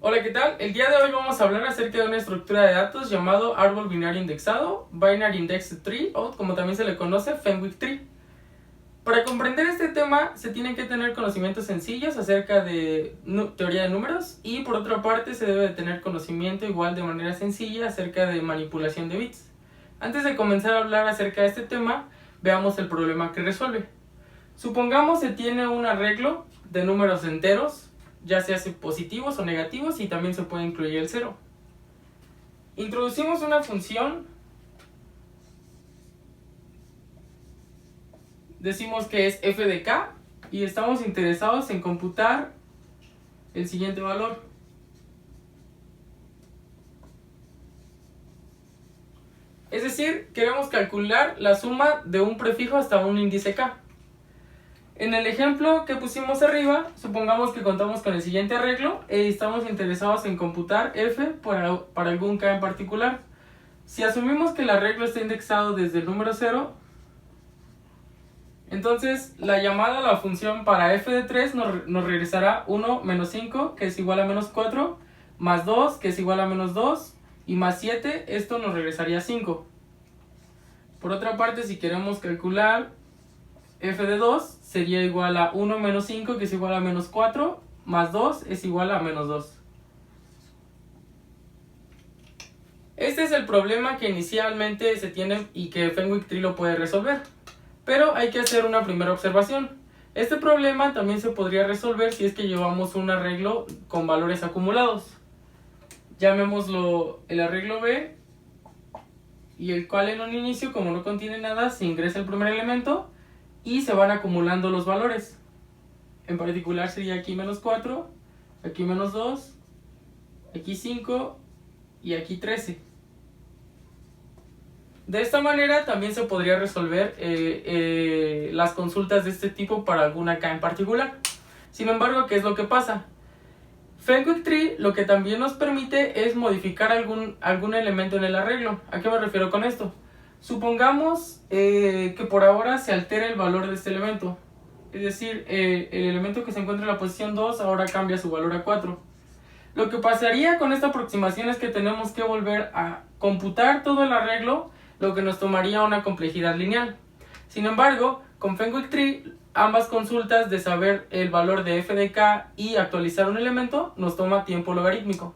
Hola, ¿qué tal? El día de hoy vamos a hablar acerca de una estructura de datos llamado árbol binario indexado, Binary Indexed Tree, o como también se le conoce, Fenwick Tree. Para comprender este tema se tienen que tener conocimientos sencillos acerca de teoría de números y por otra parte se debe de tener conocimiento igual de manera sencilla acerca de manipulación de bits. Antes de comenzar a hablar acerca de este tema, veamos el problema que resuelve. Supongamos se tiene un arreglo de números enteros, ya sea positivos o negativos, y también se puede incluir el 0. Introducimos una función, decimos que es f de k, y estamos interesados en computar el siguiente valor. Es decir, queremos calcular la suma de un prefijo hasta un índice k. En el ejemplo que pusimos arriba, supongamos que contamos con el siguiente arreglo y estamos interesados en computar f para algún k en particular. Si asumimos que el arreglo está indexado desde el número 0, entonces la llamada a la función para f de 3 nos regresará 1 menos 5, que es igual a menos 4, más 2, que es igual a menos 2, y más 7, esto nos regresaría 5. Por otra parte, si queremos calcular f de 2 sería igual a 1 menos 5, que es igual a menos 4, más 2 es igual a menos 2. Este es el problema que inicialmente se tiene y que Fenwick Tree lo puede resolver. Pero hay que hacer una primera observación. Este problema también se podría resolver si es que llevamos un arreglo con valores acumulados. Llamémoslo el arreglo B, y el cual en un inicio, como no contiene nada, se ingresa el primer elemento y se van acumulando los valores. En particular sería aquí menos 4, aquí menos 2, aquí 5 y aquí 13. De esta manera también se podría resolver las consultas de este tipo para alguna k en particular. Sin embargo, ¿qué es lo que pasa? Fenwick Tree lo que también nos permite es modificar algún elemento en el arreglo. ¿A qué me refiero con esto? Supongamos que por ahora se altera el valor de este elemento. Es decir, el elemento que se encuentra en la posición 2 ahora cambia su valor a 4. Lo que pasaría con esta aproximación es que tenemos que volver a computar todo el arreglo, lo que nos tomaría una complejidad lineal. Sin embargo, con Fenwick Tree, ambas consultas de saber el valor de f de k y actualizar un elemento nos toma tiempo logarítmico.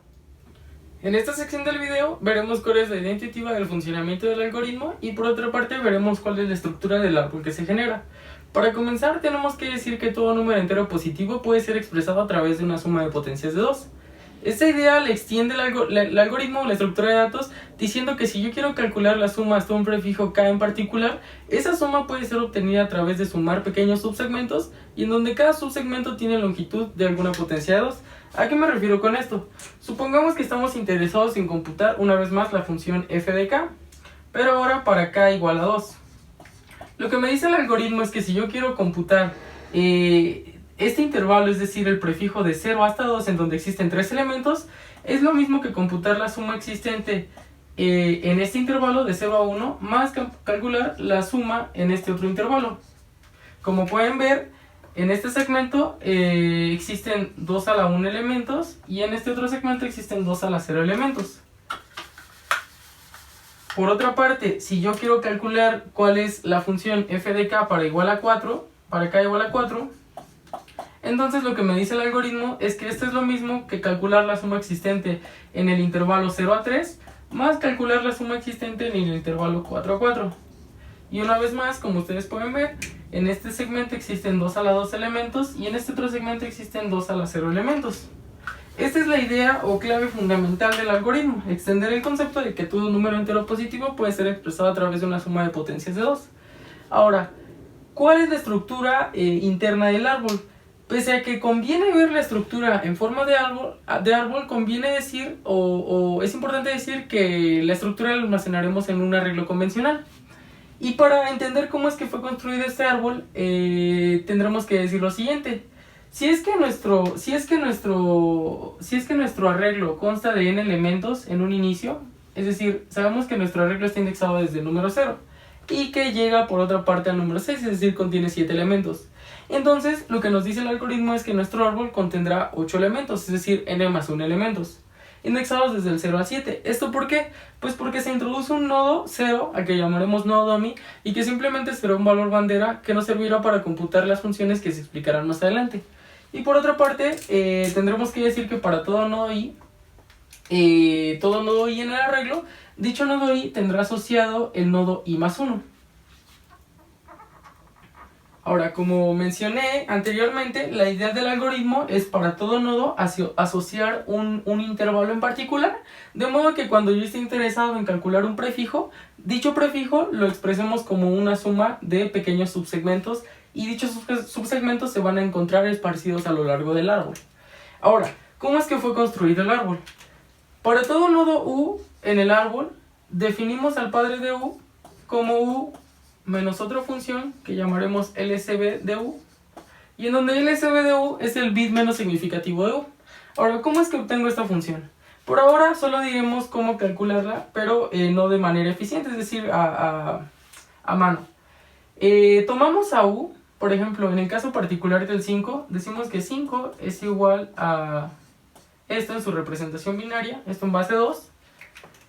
En esta sección del video veremos cuál es la idea intuitiva del funcionamiento del algoritmo y por otra parte veremos cuál es la estructura del árbol que se genera. Para comenzar tenemos que decir que todo número entero positivo puede ser expresado a través de una suma de potencias de 2. Esta idea le extiende el algoritmo o la estructura de datos diciendo que si yo quiero calcular la suma hasta un prefijo k en particular, esa suma puede ser obtenida a través de sumar pequeños subsegmentos y en donde cada subsegmento tiene longitud de alguna potencia de 2. ¿A qué me refiero con esto? Supongamos que estamos interesados en computar una vez más la función f de k, pero ahora para k igual a 2. Lo que me dice el algoritmo es que si yo quiero computar este intervalo, es decir, el prefijo de 0 hasta 2 en donde existen 3 elementos, es lo mismo que computar la suma existente en este intervalo de 0 a 1 más calcular la suma en este otro intervalo. Como pueden ver, en este segmento existen 2 a la 1 elementos y en este otro segmento existen 2 a la 0 elementos. Por otra parte, si yo quiero calcular cuál es la función f de k para k igual a 4, entonces lo que me dice el algoritmo es que esto es lo mismo que calcular la suma existente en el intervalo 0 a 3 más calcular la suma existente en el intervalo 4 a 4. Y una vez más, como ustedes pueden ver, en este segmento existen 2 a la 2 elementos y en este otro segmento existen 2 a la 0 elementos. Esta es la idea o clave fundamental del algoritmo, extender el concepto de que todo número entero positivo puede ser expresado a través de una suma de potencias de 2. Ahora, ¿cuál es la estructura interna del árbol? Pese a que conviene ver la estructura en forma de árbol, conviene decir, o es importante decir que la estructura la almacenaremos en un arreglo convencional. Y para entender cómo es que fue construido este árbol, tendremos que decir lo siguiente. Si es que nuestro arreglo consta de n elementos en un inicio, es decir, sabemos que nuestro arreglo está indexado desde el número 0 y que llega por otra parte al número 6, es decir, contiene 7 elementos. Entonces, lo que nos dice el algoritmo es que nuestro árbol contendrá 8 elementos, es decir, n más 1 elementos, indexados desde el 0 al 7. ¿Esto por qué? Pues porque se introduce un nodo 0, al que llamaremos nodo dummy, y que simplemente será un valor bandera que nos servirá para computar las funciones que se explicarán más adelante. Y por otra parte, tendremos que decir que para todo nodo i en el arreglo, dicho nodo i tendrá asociado el nodo i más 1. Ahora, como mencioné anteriormente, la idea del algoritmo es para todo nodo asociar un intervalo en particular, de modo que cuando yo esté interesado en calcular un prefijo, dicho prefijo lo expresemos como una suma de pequeños subsegmentos, y dichos subsegmentos se van a encontrar esparcidos a lo largo del árbol. Ahora, ¿cómo es que fue construido el árbol? Para todo nodo u en el árbol, definimos al padre de u como u menos otra función que llamaremos LSB de u, y en donde LSB de u es el bit menos significativo de u. Ahora, ¿cómo es que obtengo esta función? Por ahora solo diremos cómo calcularla, pero no de manera eficiente, es decir, a mano. Tomamos a u, por ejemplo, en el caso particular del 5, decimos que 5 es igual a esto en su representación binaria, esto en base 2.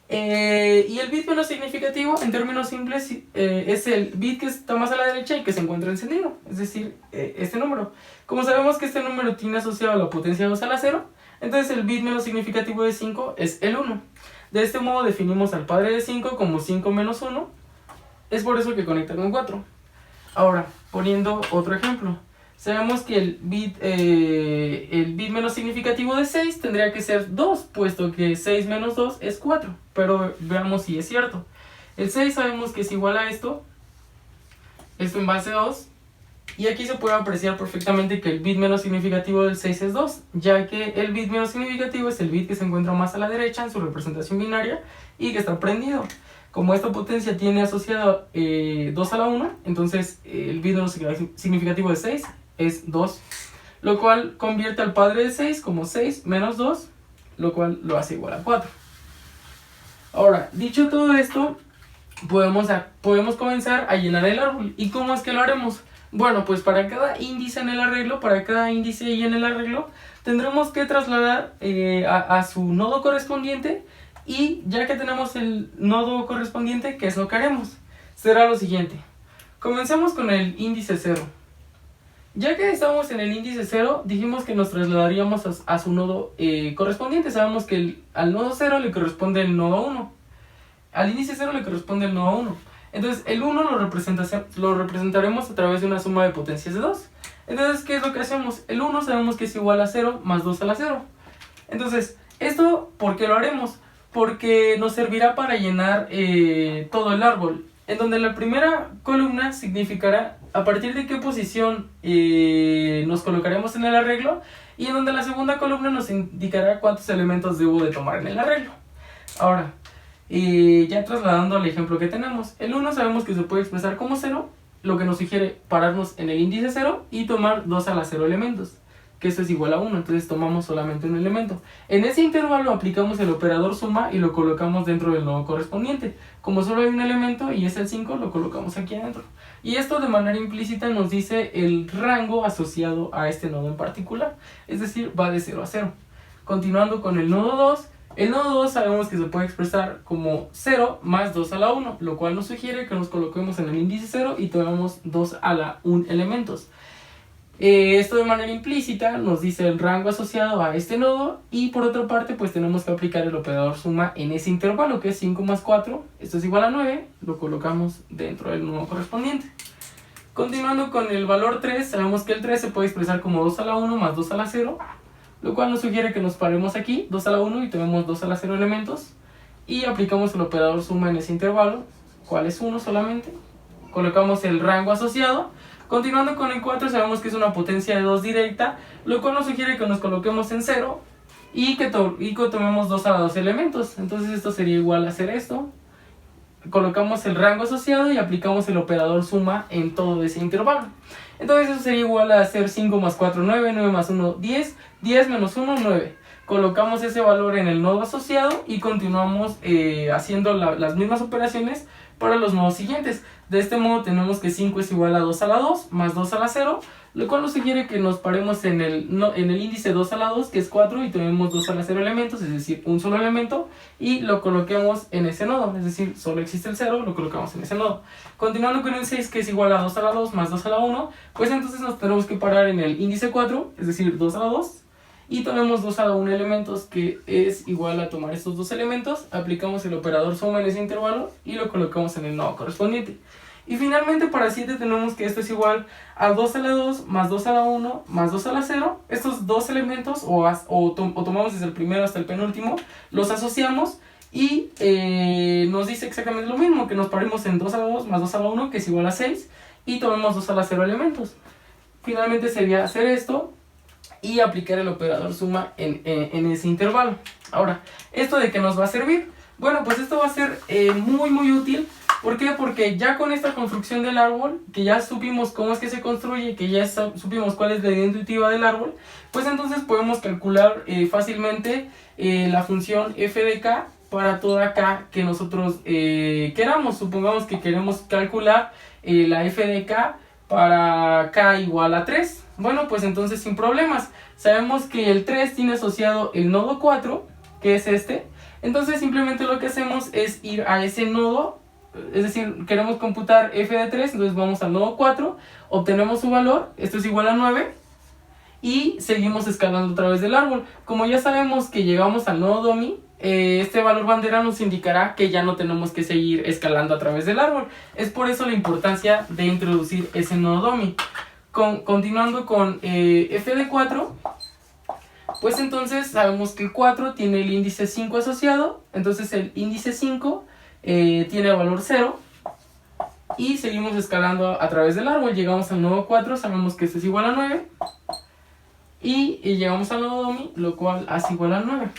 Y el bit menos significativo, en términos simples, es el bit que está más a la derecha y que se encuentra encendido, es decir, este número. Como sabemos que este número tiene asociado la potencia 2 a la 0, entonces el bit menos significativo de 5 es el 1. De este modo definimos al padre de 5 como 5 menos 1, es por eso que conecta con 4. Ahora, poniendo otro ejemplo, sabemos que el bit menos significativo de 6 tendría que ser 2, puesto que 6 menos 2 es 4. Pero veamos si es cierto. El 6 sabemos que es igual a esto en base 2, y aquí se puede apreciar perfectamente que el bit menos significativo del 6 es 2, ya que el bit menos significativo es el bit que se encuentra más a la derecha en su representación binaria y que está prendido. Como esta potencia tiene asociado 2 a la 1, entonces el bit menos significativo de 6 es 2, lo cual convierte al padre de 6 como 6 menos 2, lo cual lo hace igual a 4. Ahora, dicho todo esto, podemos comenzar a llenar el árbol. ¿Y cómo es que lo haremos? Bueno, pues para cada índice en el arreglo, para cada índice y en el arreglo, tendremos que trasladar a su nodo correspondiente, y ya que tenemos el nodo correspondiente, ¿qué es lo que haremos? Será lo siguiente. Comencemos con el índice 0. Ya que estamos en el índice 0, dijimos que nos trasladaríamos a su nodo correspondiente. Sabemos que al nodo 0 le corresponde el nodo 1. Al índice 0 le corresponde el nodo 1. Entonces el 1 lo representaremos a través de una suma de potencias de 2. Entonces, ¿qué es lo que hacemos? El 1 sabemos que es igual a 0 más 2 a la 0. Entonces, ¿esto por qué lo haremos? Porque nos servirá para llenar todo el árbol, en donde la primera columna significará a partir de qué posición nos colocaremos en el arreglo, y en donde la segunda columna nos indicará cuántos elementos debo de tomar en el arreglo. Ahora, ya trasladando al ejemplo que tenemos, el 1 sabemos que se puede expresar como 0, lo que nos sugiere pararnos en el índice 0 y tomar 2 a la 0 elementos, que esto es igual a 1, entonces tomamos solamente un elemento. En ese intervalo aplicamos el operador suma y lo colocamos dentro del nodo correspondiente. Como solo hay un elemento y es el 5, lo colocamos aquí adentro. Y esto de manera implícita nos dice el rango asociado a este nodo en particular, es decir, va de 0 a 0. Continuando con el nodo 2, el nodo 2 sabemos que se puede expresar como 0 más 2 a la 1, lo cual nos sugiere que nos coloquemos en el índice 0 y tomemos 2 a la 1 elementos. Esto de manera implícita nos dice el rango asociado a este nodo, y por otra parte pues tenemos que aplicar el operador suma en ese intervalo, que es 5 más 4, esto es igual a 9, lo colocamos dentro del nodo correspondiente. Continuando con el valor 3, sabemos que el 3 se puede expresar como 2 a la 1 más 2 a la 0, lo cual nos sugiere que nos paremos aquí, 2 a la 1, y tenemos 2 a la 0 elementos, y aplicamos el operador suma en ese intervalo, cual es 1 solamente, colocamos el rango asociado. Continuando con el 4, sabemos que es una potencia de 2 directa, lo cual nos sugiere que nos coloquemos en 0 y que tomemos 2 a la 2 elementos. Entonces esto sería igual a hacer esto. Colocamos el rango asociado y aplicamos el operador suma en todo ese intervalo. Entonces eso sería igual a hacer 5 más 4, 9, 9 más 1, 10, 10 menos 1, 9. Colocamos ese valor en el nodo asociado y continuamos haciendo las mismas operaciones para los nodos siguientes. De este modo tenemos que 5 es igual a 2 a la 2 más 2 a la 0, lo cual nos sugiere que nos paremos en el índice 2 a la 2, que es 4, y tenemos 2 a la 0 elementos, es decir, un solo elemento, y lo coloquemos en ese nodo, es decir, solo existe el 0, lo colocamos en ese nodo. Continuando con el 6, que es igual a 2 a la 2 más 2 a la 1, pues entonces nos tenemos que parar en el índice 4, es decir, 2 a la 2, y tomemos 2 a la 1 elementos, que es igual a tomar estos dos elementos, aplicamos el operador suma en ese intervalo y lo colocamos en el nodo correspondiente. Y finalmente para 7 tenemos que esto es igual a 2 a la 2 más 2 a la 1 más 2 a la 0. Estos dos elementos, o tomamos desde el primero hasta el penúltimo, los asociamos y nos dice exactamente lo mismo, que nos paremos en 2 a la 2 más 2 a la 1, que es igual a 6, y tomemos 2 a la 0 elementos. Finalmente sería hacer esto y aplicar el operador suma en ese intervalo. Ahora, ¿esto de qué nos va a servir? Bueno, pues esto va a ser muy útil. ¿Por qué? Porque ya con esta construcción del árbol, que ya supimos cómo es que se construye, que ya supimos cuál es la idea intuitiva del árbol, pues entonces podemos calcular fácilmente la función f de k para toda k que nosotros queramos. Supongamos que queremos calcular la f de k para k igual a 3. Bueno, pues entonces sin problemas. Sabemos que el 3 tiene asociado el nodo 4, que es este. Entonces simplemente lo que hacemos es ir a ese nodo. Es decir, queremos computar f de 3, entonces vamos al nodo 4, obtenemos su valor, esto es igual a 9, y seguimos escalando a través del árbol. Como ya sabemos que llegamos al nodo dummy, este valor bandera nos indicará que ya no tenemos que seguir escalando a través del árbol. Es por eso la importancia de introducir ese nodo dummy. Continuando con f de 4, pues entonces sabemos que el 4 tiene el índice 5 asociado, entonces el índice 5 tiene valor 0 y seguimos escalando a través del árbol. Llegamos al nodo 4, sabemos que esto es igual a 9 y llegamos al nodo dummy, lo cual hace igual a 9.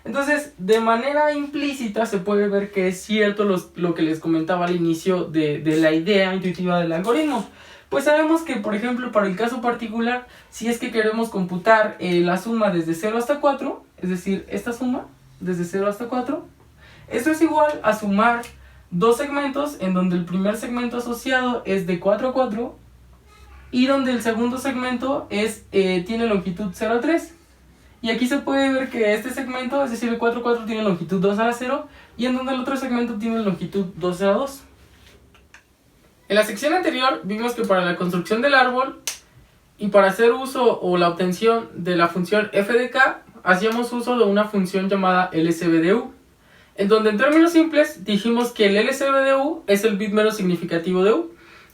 Entonces, de manera implícita se puede ver que es cierto lo que les comentaba al inicio de la idea intuitiva del algoritmo. Pues sabemos que, por ejemplo, para el caso particular, si es que queremos computar la suma desde 0 hasta 4, es decir, esta suma desde 0 hasta 4, esto es igual a sumar dos segmentos en donde el primer segmento asociado es de 4 a 4 y donde el segundo segmento tiene longitud 0 a 3. Y aquí se puede ver que este segmento, es decir, el 4 a 4 tiene longitud 2 a la 0 y en donde el otro segmento tiene longitud 2 a la 2. En la sección anterior vimos que para la construcción del árbol y para hacer uso o la obtención de la función f de k, hacíamos uso de una función llamada LSB de u, en donde en términos simples dijimos que el LSB de u es el bit menos significativo de u,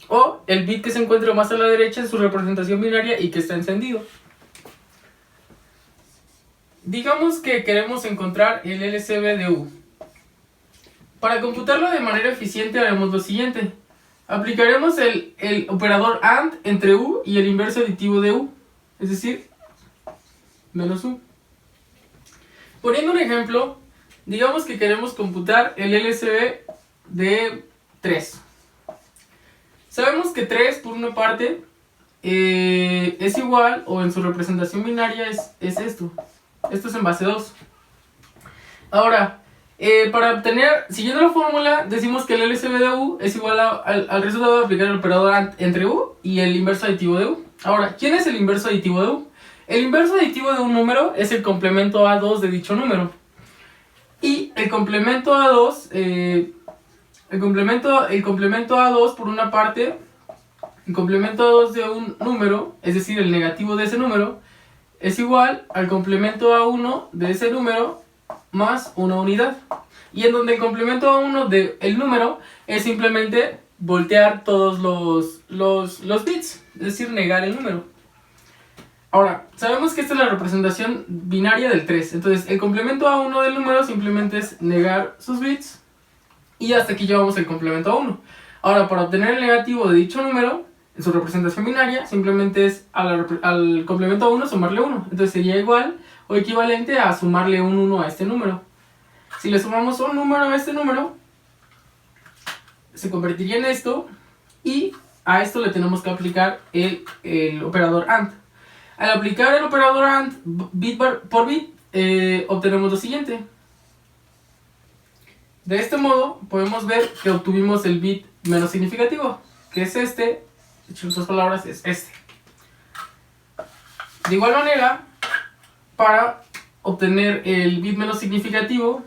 o el bit que se encuentra más a la derecha en su representación binaria y que está encendido. Digamos que queremos encontrar el LSB de u. Para computarlo de manera eficiente haremos lo siguiente. Aplicaremos el operador AND entre u y el inverso aditivo de u, es decir, menos u. Poniendo un ejemplo, digamos que queremos computar el LSB de 3. Sabemos que 3 por una parte es igual, o en su representación binaria es esto. Esto es en base 2. Ahora, para obtener, siguiendo la fórmula, decimos que el LSB de u es igual al resultado de aplicar el operador AND entre u y el inverso aditivo de u. Ahora, ¿quién es el inverso aditivo de u? El inverso aditivo de un número es el complemento A2 de dicho número. Y el complemento A2, el complemento A2 por una parte, el complemento A2 de un número, es decir, el negativo de ese número, es igual al complemento A1 de ese número más una unidad. Y en donde el complemento A1 del número es simplemente voltear todos los bits, es decir, negar el número. Ahora, sabemos que esta es la representación binaria del 3. Entonces, el complemento A1 del número simplemente es negar sus bits. Y hasta aquí llevamos el complemento A1. Ahora, para obtener el negativo de dicho número, en su representación binaria, simplemente es al complemento A1 sumarle 1. Entonces sería igual o equivalente a sumarle un 1 a este número. Si le sumamos un número a este número, se convertiría en esto. Y a esto le tenemos que aplicar el operador AND. Al aplicar el operador AND bit por bit, obtenemos lo siguiente. De este modo podemos ver que obtuvimos el bit menos significativo, que es este. Dicho en otras palabras, es este. De igual manera, para obtener el bit menos significativo,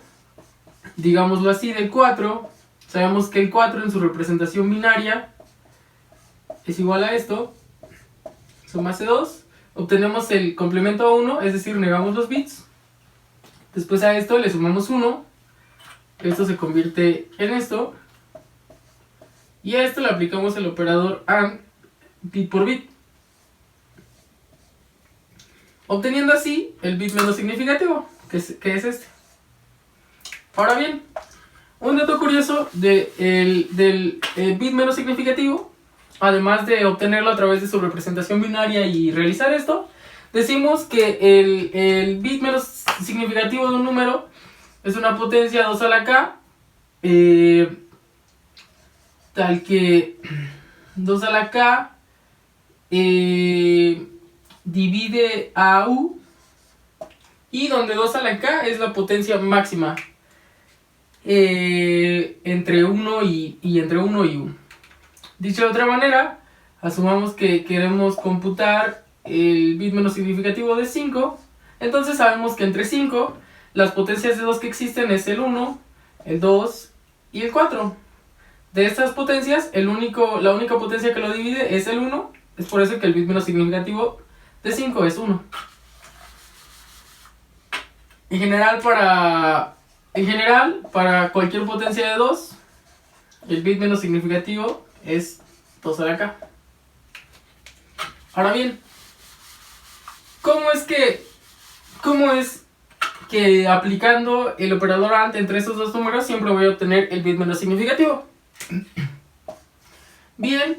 digámoslo así, del 4, sabemos que el 4 en su representación binaria es igual a esto, suma C2, obtenemos el complemento a 1, es decir, negamos los bits, después a esto le sumamos 1, esto se convierte en esto, y a esto le aplicamos el operador AND bit por bit, obteniendo así el bit menos significativo, que es este. Ahora bien, un dato curioso del bit menos significativo, además de obtenerlo a través de su representación binaria y realizar esto, decimos que el bit menos significativo de un número es una potencia 2 a la k, tal que 2 a la k divide a u, y donde 2 a la k es la potencia máxima entre 1 y entre 1 y u. Dicho de otra manera, asumamos que queremos computar el bit menos significativo de 5, entonces sabemos que entre 5 las potencias de 2 que existen es el 1, el 2 y el 4. De estas potencias, la única potencia que lo divide es el 1, es por eso que el bit menos significativo de 5 es 1. En general, para cualquier potencia de 2, el bit menos significativo es 2 a la k. Ahora bien, ¿cómo es que aplicando el operador AND entre estos dos números siempre voy a obtener el bit menos significativo? Bien,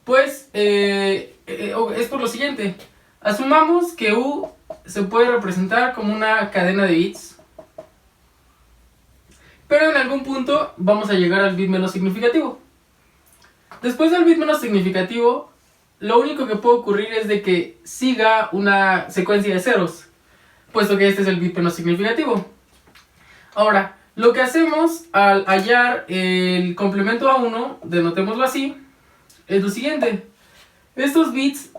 pues es por lo siguiente. Asumamos que u se puede representar como una cadena de bits, pero en algún punto vamos a llegar al bit menos significativo. Después del bit menos significativo, lo único que puede ocurrir es de que siga una secuencia de ceros, puesto que este es el bit menos significativo. Ahora, lo que hacemos al hallar el complemento a 1, denotémoslo así, es lo siguiente. Estos bits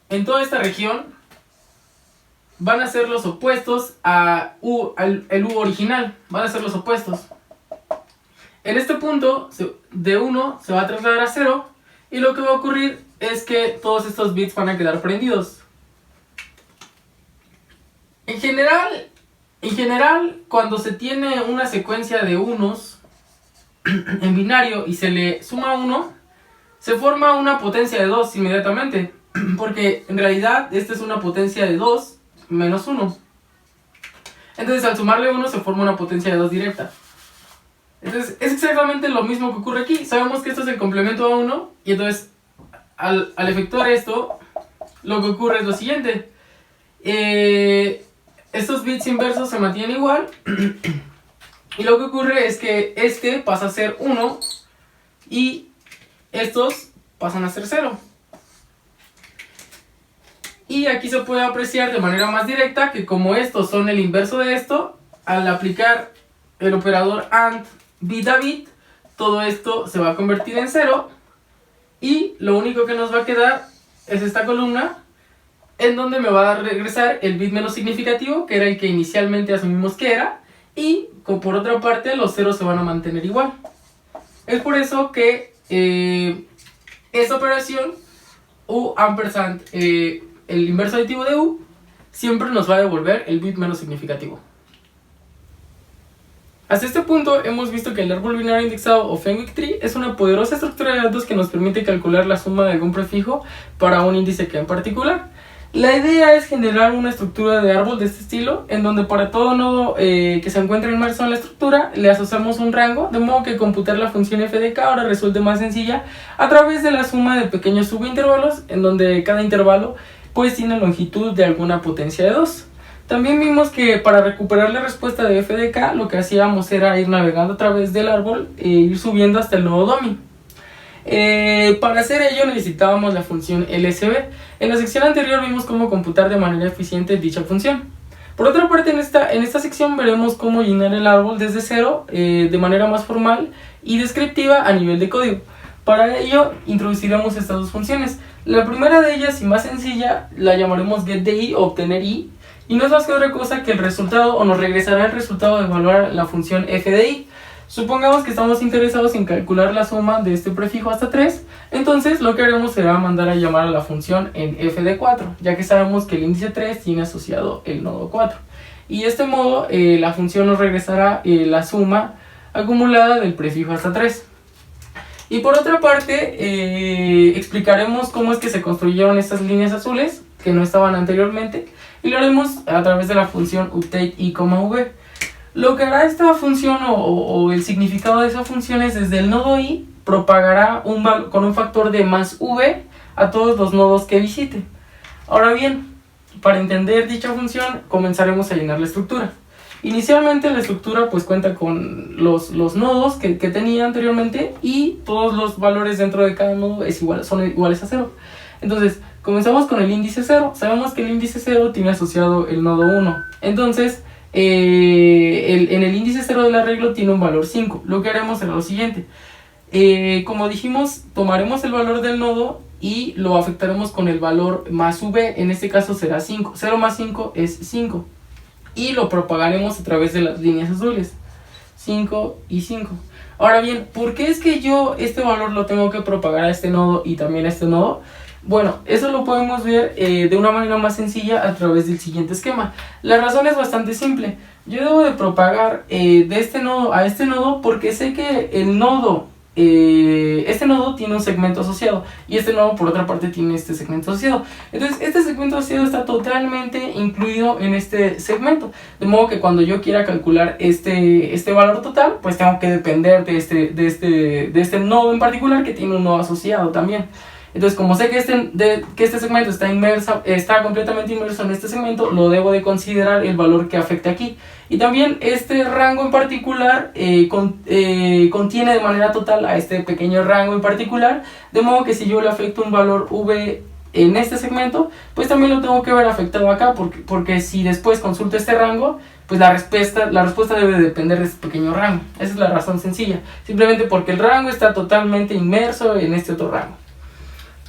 en toda esta región van a ser los opuestos al u original, van a ser los opuestos. En este punto, de 1 se va a trasladar a 0, y lo que va a ocurrir es que todos estos bits van a quedar prendidos. En general, cuando se tiene una secuencia de unos en binario y se le suma 1, se forma una potencia de 2 inmediatamente, porque en realidad esta es una potencia de 2 menos 1. Entonces al sumarle 1 se forma una potencia de 2 directa. Entonces es exactamente lo mismo que ocurre aquí. Sabemos que esto es el complemento a 1, y entonces al efectuar esto, lo que ocurre es lo siguiente. Estos bits inversos se mantienen igual, y lo que ocurre es que este pasa a ser 1 y estos pasan a ser 0. Y aquí se puede apreciar de manera más directa que como estos son el inverso de esto, al aplicar el operador AND bit a bit, todo esto se va a convertir en 0, y lo único que nos va a quedar es esta columna, en donde me va a regresar el bit menos significativo, que era el que inicialmente asumimos que era, y por otra parte los ceros se van a mantener igual. Es por eso que esta operación u ampersand el inverso aditivo de u siempre nos va a devolver el bit menos significativo. Hasta este punto hemos visto que el árbol binario indexado o Fenwick Tree es una poderosa estructura de datos que nos permite calcular la suma de algún prefijo para un índice k en particular. La idea es generar una estructura de árbol de este estilo, en donde para todo nodo que se encuentre inmerso en la estructura le asociamos un rango, de modo que computar la función f de k ahora resulte más sencilla a través de la suma de pequeños subintervalos, en donde cada intervalo pues tiene longitud de alguna potencia de 2. También vimos que para recuperar la respuesta de f de k lo que hacíamos era ir navegando a través del árbol e ir subiendo hasta el nodo dummy. Para hacer ello necesitábamos la función LSB. En la sección anterior vimos cómo computar de manera eficiente dicha función. Por otra parte, en esta sección veremos cómo llenar el árbol desde cero de manera más formal y descriptiva a nivel de código. Para ello introduciremos estas dos funciones. La primera de ellas y más sencilla la llamaremos get de i o obtener i, y no es más que otra cosa que el resultado, o nos regresará el resultado de evaluar la función f de i. Supongamos que estamos interesados en calcular la suma de este prefijo hasta 3, entonces lo que haremos será mandar a llamar a la función en f de 4, ya que sabemos que el índice 3 tiene asociado el nodo 4. Y de este modo la función nos regresará la suma acumulada del prefijo hasta 3. Y por otra parte, explicaremos cómo es que se construyeron estas líneas azules, que no estaban anteriormente, y lo haremos a través de la función update i, v. Lo que hará esta función o el significado de esa función es desde el nodo i propagará con un factor de más v a todos los nodos que visite. Ahora bien, para entender dicha función comenzaremos a llenar la estructura. Inicialmente la estructura pues cuenta con los nodos que tenía anteriormente, y todos los valores dentro de cada nodo son iguales a 0. Entonces comenzamos con el índice 0. Sabemos que el índice 0 tiene asociado el nodo 1. Entonces en el índice 0 del arreglo tiene un valor 5. Lo que haremos será lo siguiente. Como dijimos, tomaremos el valor del nodo y lo afectaremos con el valor más v. En este caso será 5. 0 más 5 es 5. Y lo propagaremos a través de las líneas azules. 5 y 5. Ahora bien, ¿por qué es que yo este valor lo tengo que propagar a este nodo y también a este nodo? Bueno, eso lo podemos ver de una manera más sencilla a través del siguiente esquema. La razón es bastante simple. Yo debo de propagar de este nodo a este nodo porque sé que el nodo, este nodo tiene un segmento asociado, y este nodo por otra parte tiene este segmento asociado. Entonces este segmento asociado está totalmente incluido en este segmento, de modo que cuando yo quiera calcular este valor total, pues tengo que depender de este nodo en particular que tiene un nodo asociado también. Entonces, como sé que este segmento está completamente inmerso en este segmento, lo debo de considerar el valor que afecte aquí. Y también este rango en particular contiene de manera total a este pequeño rango en particular, de modo que si yo le afecto un valor v en este segmento, pues también lo tengo que ver afectado acá, porque si después consulto este rango, pues la respuesta debe depender de este pequeño rango. Esa es la razón sencilla, simplemente porque el rango está totalmente inmerso en este otro rango.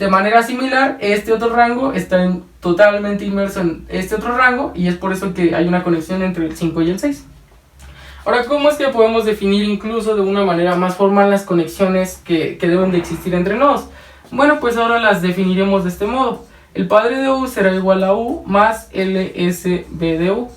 De manera similar, este otro rango está totalmente inmerso en este otro rango, y es por eso que hay una conexión entre el 5 y el 6. Ahora, ¿cómo es que podemos definir incluso de una manera más formal las conexiones que deben de existir entre nodos? Bueno, pues ahora las definiremos de este modo. El padre de U será igual a U más LSB de U.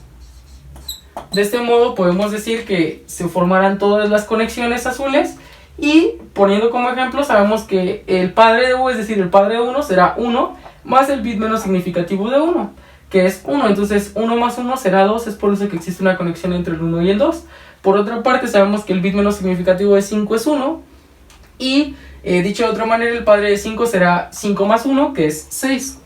De este modo podemos decir que se formarán todas las conexiones azules. Y poniendo como ejemplo, sabemos que el padre de U, es decir, el padre de 1 será 1 más el bit menos significativo de 1, que es 1. Entonces 1 más 1 será 2, es por eso que existe una conexión entre el 1 y el 2. Por otra parte, sabemos que el bit menos significativo de 5 es 1. Y dicho de otra manera, el padre de 5 será 5 más 1, que es 6.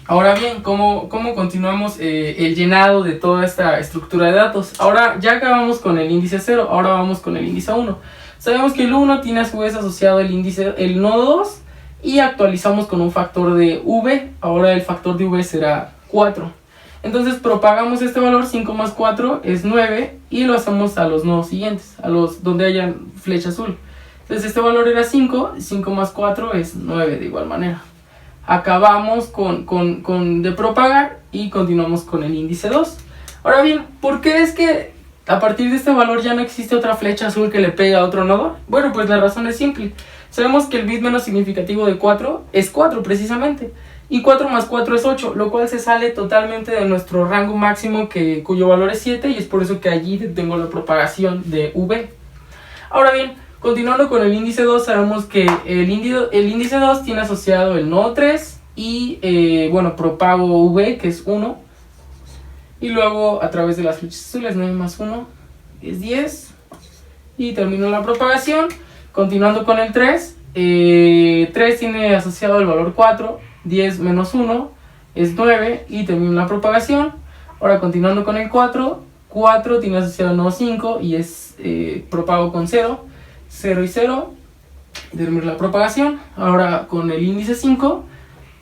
Ahora bien, ¿cómo continuamos el llenado de toda esta estructura de datos? Ahora ya acabamos con el índice 0, ahora vamos con el índice 1. Sabemos que el 1 tiene a su vez asociado el nodo 2, y actualizamos con un factor de v. Ahora el factor de v será 4. Entonces propagamos este valor, 5 más 4 es 9, y lo hacemos a los nodos siguientes, a los donde haya flecha azul. Entonces este valor era 5, 5 más 4 es 9 de igual manera. Acabamos de propagar y continuamos con el índice 2. Ahora bien, ¿por qué es que a partir de este valor ya no existe otra flecha azul que le pegue a otro nodo? Bueno, pues la razón es simple. Sabemos que el bit menos significativo de 4 es 4 precisamente, y 4 más 4 es 8, lo cual se sale totalmente de nuestro rango máximo cuyo valor es 7, y es por eso que allí tengo la propagación de v. Ahora bien, continuando con el índice 2, sabemos que el índice 2 tiene asociado el nodo 3 y, bueno, propago v, que es 1. Y luego a través de las flechas azules, 9 más 1 es 10. Y termino la propagación. Continuando con el 3, 3 tiene asociado el valor 4, 10 menos 1 es 9 y termino la propagación. Ahora continuando con el 4, 4 tiene asociado el nodo 5 y es propago con 0. 0 y 0, termino la propagación. Ahora con el índice 5,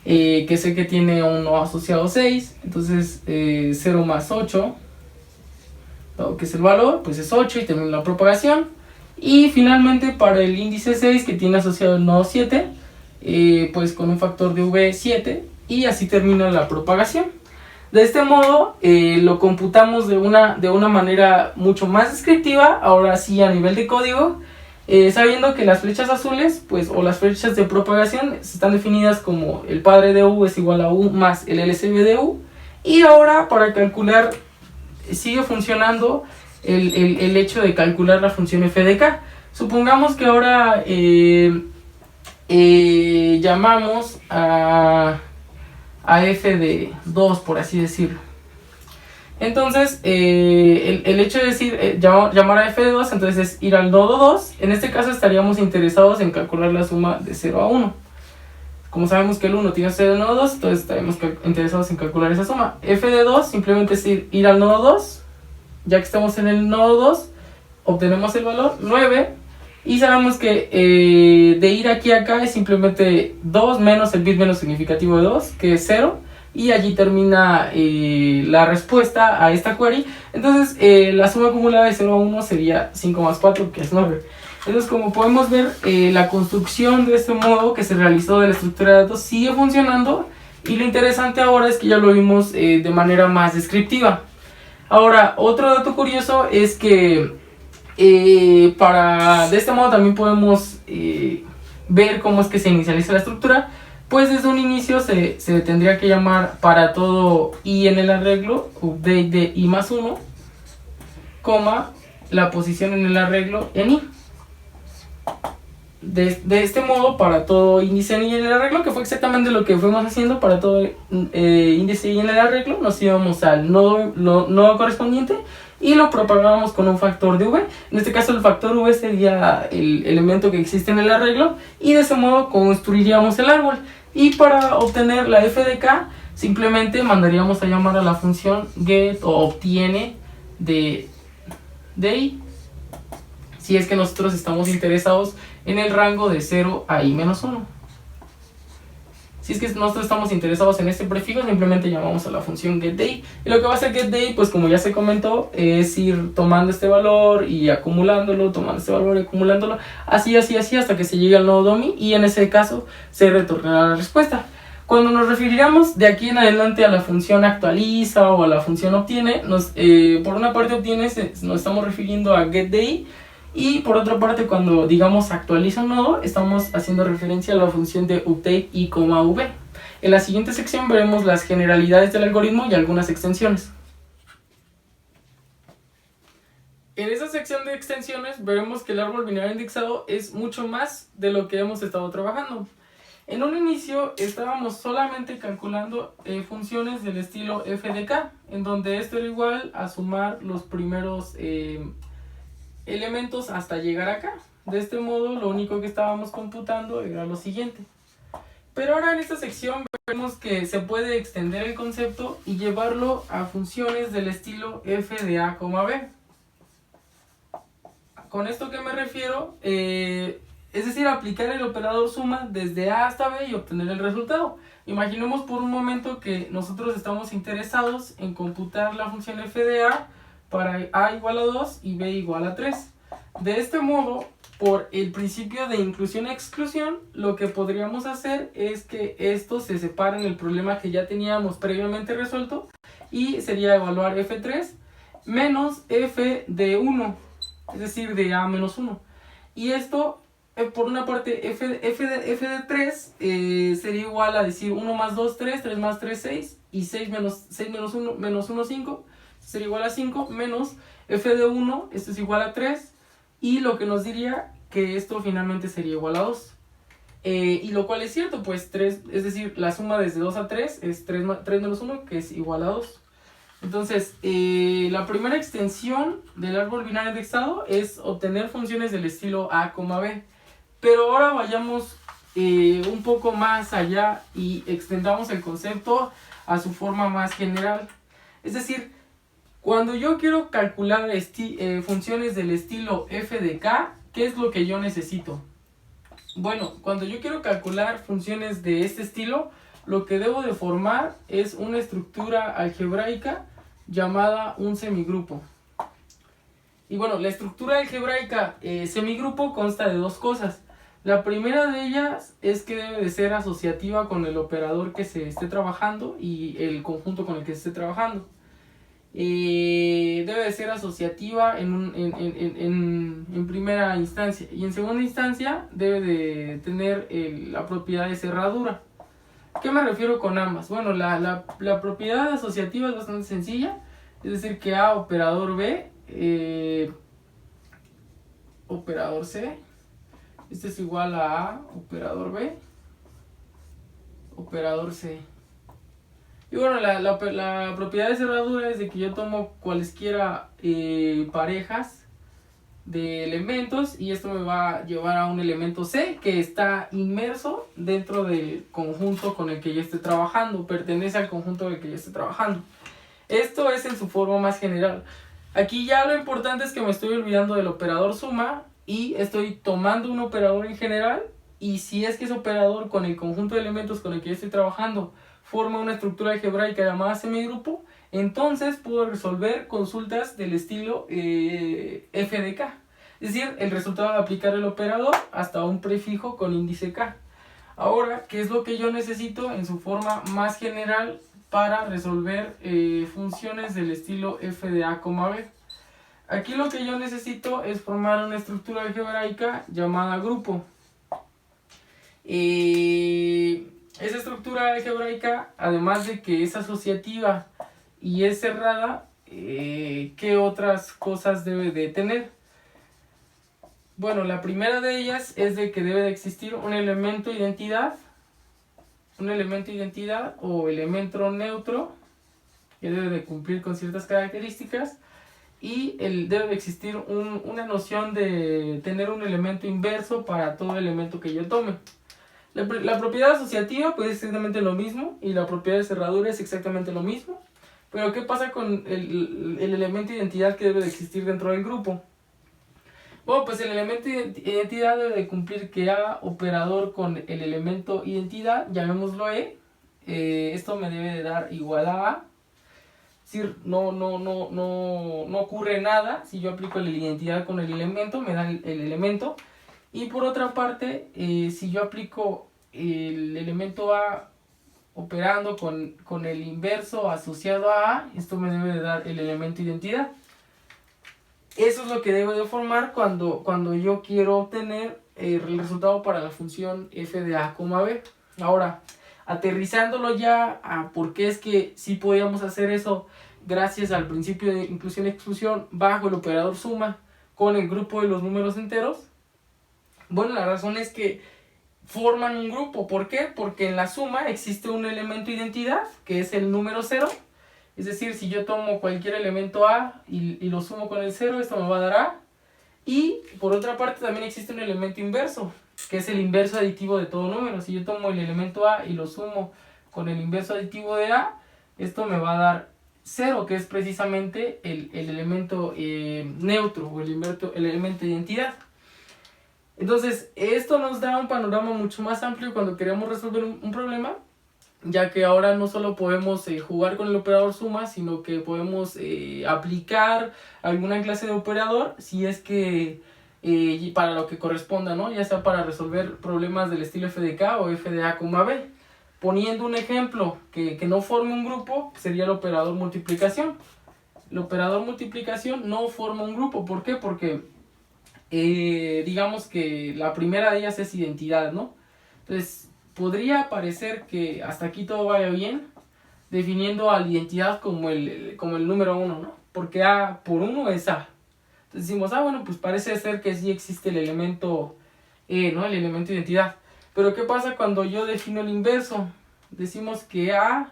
que sé que tiene un nodo asociado 6, entonces 0 más 8, que es el valor, pues es 8 y termino la propagación. Y finalmente para el índice 6 que tiene asociado el nodo 7, pues con un factor de V7, y así termina la propagación. De este modo lo computamos de una manera mucho más descriptiva, ahora sí a nivel de código, sabiendo que las flechas azules, pues, o las flechas de propagación están definidas como el padre de U es igual a U más el LCB de U. Y ahora para calcular sigue funcionando el hecho de calcular la función f de k. Supongamos que ahora llamamos a f de 2, por así decirlo. Entonces, el hecho de decir llamar a f de 2, entonces es ir al nodo 2. En este caso estaríamos interesados en calcular la suma de 0 a 1. Como sabemos que el 1 tiene asociado el nodo 2, entonces estaremos interesados en calcular esa suma. F de 2 simplemente es ir al nodo 2. Ya que estamos en el nodo 2, obtenemos el valor 9. Y sabemos que de ir aquí a acá es simplemente 2 menos el bit menos significativo de 2, que es 0. Y allí termina la respuesta a esta query. Entonces la suma acumulada de 0 a 1 sería 5 más 4, que es 9. Entonces, como podemos ver, la construcción de este modo que se realizó de la estructura de datos sigue funcionando. Y lo interesante ahora es que ya lo vimos de manera más descriptiva. Ahora, otro dato curioso es que de este modo también podemos ver cómo es que se inicializa la estructura. Pues desde un inicio se tendría que llamar para todo i en el arreglo, update de i más 1, coma, la posición en el arreglo en i. De este modo, para todo índice i en el arreglo, que fue exactamente lo que fuimos haciendo para todo índice i en el arreglo, nos íbamos al nodo correspondiente y lo propagábamos con un factor de v. En este caso el factor v sería el elemento que existe en el arreglo, y de ese modo construiríamos el árbol. Y para obtener la f de k simplemente mandaríamos a llamar a la función get o obtiene de i, si es que nosotros estamos interesados en el rango de 0 a i menos 1. Si es que nosotros estamos interesados en este prefijo, simplemente llamamos a la función getDay. Y lo que va a hacer getDay, pues como ya se comentó, es ir tomando este valor y acumulándolo, tomando este valor y acumulándolo, así hasta que se llegue al nodo DOMI, y en ese caso se retornará la respuesta. Cuando nos referiremos de aquí en adelante a la función actualiza o a la función obtiene, por una parte obtiene, nos estamos refiriendo a getDay. Y por otra parte, cuando digamos actualiza un nodo, estamos haciendo referencia a la función de update i, v. En la siguiente sección veremos las generalidades del algoritmo y algunas extensiones. En esta sección de extensiones veremos que el árbol binario indexado es mucho más de lo que hemos estado trabajando. En un inicio estábamos solamente calculando funciones del estilo f de k, en donde esto era igual a sumar los primeros elementos hasta llegar acá. De este modo lo único que estábamos computando era lo siguiente. Pero ahora en esta sección vemos que se puede extender el concepto y llevarlo a funciones del estilo f de a, b. Con esto que me refiero, es decir, aplicar el operador suma desde a hasta b y obtener el resultado. Imaginemos por un momento que nosotros estamos interesados en computar la función f de a para a igual a 2 y b igual a 3. De este modo, por el principio de inclusión-exclusión, lo que podríamos hacer es que estos se separen el problema que ya teníamos previamente resuelto, y sería evaluar f3 menos f de 1, es decir, de a menos 1. Y esto, por una parte, f de 3 sería igual a decir 1 más 2, 3, 3 más 3, 6, y 6 menos 1, menos 1, 5, sería igual a 5, menos f de 1, esto es igual a 3, y lo que nos diría que esto finalmente sería igual a 2. Y lo cual es cierto, pues 3, es decir, la suma desde 2 a 3 es 3 menos 1, que es igual a 2. Entonces, la primera extensión del árbol binario indexado es obtener funciones del estilo a, b. Pero ahora vayamos un poco más allá y extendamos el concepto a su forma más general. Es decir, cuando yo quiero calcular funciones del estilo f de k, ¿qué es lo que yo necesito? Bueno, cuando yo quiero calcular funciones de este estilo, lo que debo de formar es una estructura algebraica llamada un semigrupo. Y bueno, la estructura algebraica semigrupo consta de dos cosas. La primera de ellas es que debe de ser asociativa con el operador que se esté trabajando y el conjunto con el que se esté trabajando. Debe de ser asociativa en primera instancia, y en segunda instancia debe de tener la propiedad de cerradura. ¿Qué me refiero con ambas? Bueno, la propiedad asociativa es bastante sencilla, es decir que A operador B operador C, este es igual a A operador B operador C. Y bueno, la propiedad de cerradura es de que yo tomo cualesquiera parejas de elementos y esto me va a llevar a un elemento C que está inmerso dentro del conjunto con el que yo esté trabajando, pertenece al conjunto del que yo esté trabajando. Esto es en su forma más general. Aquí ya lo importante es que me estoy olvidando del operador suma y estoy tomando un operador en general, y si es que ese operador con el conjunto de elementos con el que yo estoy trabajando forma una estructura algebraica llamada semigrupo, entonces puedo resolver consultas del estilo f de k. Es decir, el resultado de aplicar el operador hasta un prefijo con índice k. Ahora, ¿qué es lo que yo necesito en su forma más general para resolver funciones del estilo f de a, b? Aquí lo que yo necesito es formar una estructura algebraica llamada grupo. Esa estructura algebraica, además de que es asociativa y es cerrada, ¿qué otras cosas debe de tener? Bueno, la primera de ellas es de que debe de existir un elemento identidad o elemento neutro que debe de cumplir con ciertas características, y debe de existir una noción de tener un elemento inverso para todo elemento que yo tome. La propiedad asociativa pues es exactamente lo mismo, y la propiedad de cerradura es exactamente lo mismo. Pero ¿qué pasa con el elemento identidad que debe de existir dentro del grupo? Bueno, pues el elemento identidad debe de cumplir que A operador con el elemento identidad, llamémoslo E. Esto me debe de dar igual a A. Es decir, no ocurre nada si yo aplico la identidad con el elemento, me da el elemento. Y por otra parte, si yo aplico el elemento A operando con el inverso asociado a A, esto me debe de dar el elemento identidad. Eso es lo que debo de formar cuando yo quiero obtener el resultado para la función f de a, b. Ahora, aterrizándolo ya a por qué es que sí podíamos hacer eso gracias al principio de inclusión y exclusión bajo el operador suma con el grupo de los números enteros. Bueno, la razón es que forman un grupo. ¿Por qué? Porque en la suma existe un elemento identidad que es el número 0. Es decir, si yo tomo cualquier elemento A y lo sumo con el 0, esto me va a dar A. Y por otra parte también existe un elemento inverso, que es el inverso aditivo de todo número. Si yo tomo el elemento A y lo sumo con el inverso aditivo de A, esto me va a dar 0, que es precisamente el elemento neutro o el elemento de identidad. Entonces, esto nos da un panorama mucho más amplio cuando queremos resolver un problema, ya que ahora no solo podemos jugar con el operador suma, sino que podemos aplicar alguna clase de operador si es que para lo que corresponda, ¿no? Ya sea para resolver problemas del estilo f de k o f de a, b. Poniendo un ejemplo que no forme un grupo, sería el operador multiplicación. El operador multiplicación no forma un grupo. ¿Por qué? Porque digamos que la primera de ellas es identidad, ¿no? Entonces, podría parecer que hasta aquí todo vaya bien, definiendo a la identidad como el número 1, ¿no? Porque A por 1 es A. Entonces decimos, bueno, pues parece ser que sí existe el elemento E, ¿no? El elemento identidad. Pero ¿qué pasa cuando yo defino el inverso? Decimos que A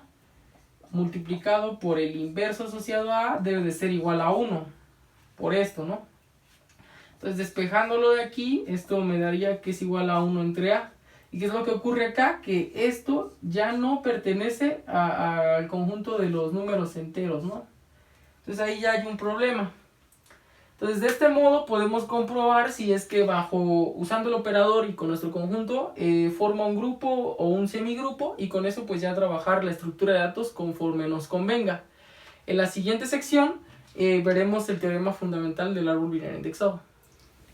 multiplicado por el inverso asociado a A debe de ser igual a 1. Por esto, ¿no? Entonces, despejándolo de aquí, esto me daría que es igual a 1 entre A. ¿Y qué es lo que ocurre acá? Que esto ya no pertenece al conjunto de los números enteros, ¿no? Entonces ahí ya hay un problema. Entonces de este modo podemos comprobar si es que usando el operador y con nuestro conjunto forma un grupo o un semigrupo, y con eso pues ya trabajar la estructura de datos conforme nos convenga. En la siguiente sección veremos el teorema fundamental del árbol binario indexado.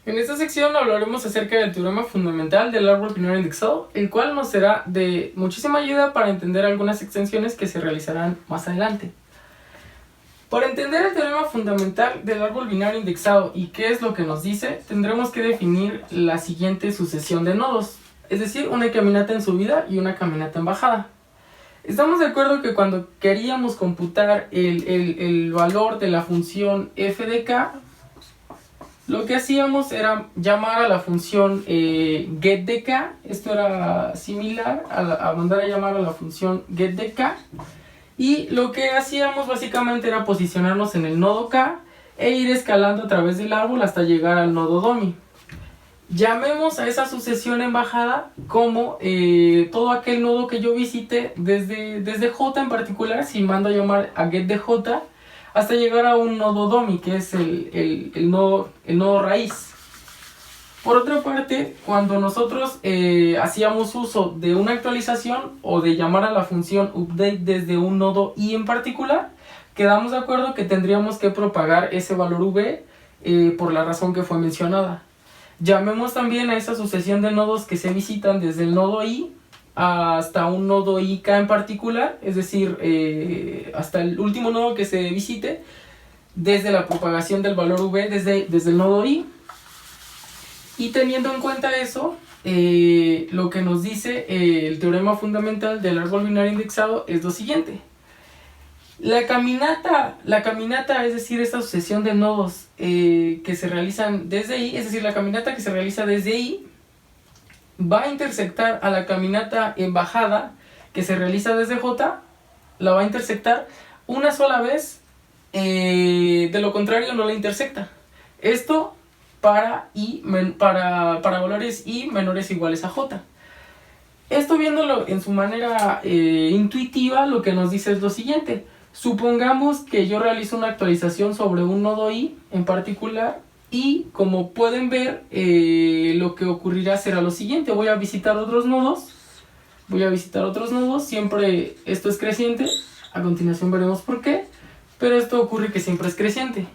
En esta sección hablaremos acerca del teorema fundamental del árbol binario indexado, el cual nos será de muchísima ayuda para entender algunas extensiones que se realizarán más adelante. Para entender el teorema fundamental del árbol binario indexado y qué es lo que nos dice, tendremos que definir la siguiente sucesión de nodos, es decir, una caminata en subida y una caminata en bajada. Estamos de acuerdo que cuando queríamos computar el valor de la función f de k, lo que hacíamos era llamar a la función get de k. Esto era similar a mandar a llamar a la función get de k. Y lo que hacíamos básicamente era posicionarnos en el nodo k e ir escalando a través del árbol hasta llegar al nodo domi. Llamemos a esa sucesión en bajada como todo aquel nodo que yo visite desde j en particular, si mando a llamar a get de j, hasta llegar a un nodo domi, que es el nodo raíz. Por otra parte, cuando nosotros hacíamos uso de una actualización o de llamar a la función update desde un nodo i en particular, quedamos de acuerdo que tendríamos que propagar ese valor v por la razón que fue mencionada. Llamemos también a esa sucesión de nodos que se visitan desde el nodo i hasta un nodo ik en particular, es decir, hasta el último nodo que se visite desde la propagación del valor v desde el nodo i. Y teniendo en cuenta eso, lo que nos dice el teorema fundamental del árbol binario indexado es lo siguiente. La caminata, es decir, esta sucesión de nodos que se realizan desde i, es decir, la caminata que se realiza desde i, va a intersectar a la caminata en bajada que se realiza desde j, la va a intersectar una sola vez, de lo contrario no la intersecta. Esto para valores i menores o iguales a j. Esto viéndolo en su manera intuitiva, lo que nos dice es lo siguiente. Supongamos que yo realizo una actualización sobre un nodo i en particular y como pueden ver, lo que ocurrirá será lo siguiente. Voy a visitar otros nodos, siempre esto es creciente, a continuación veremos por qué, pero esto ocurre que siempre es creciente.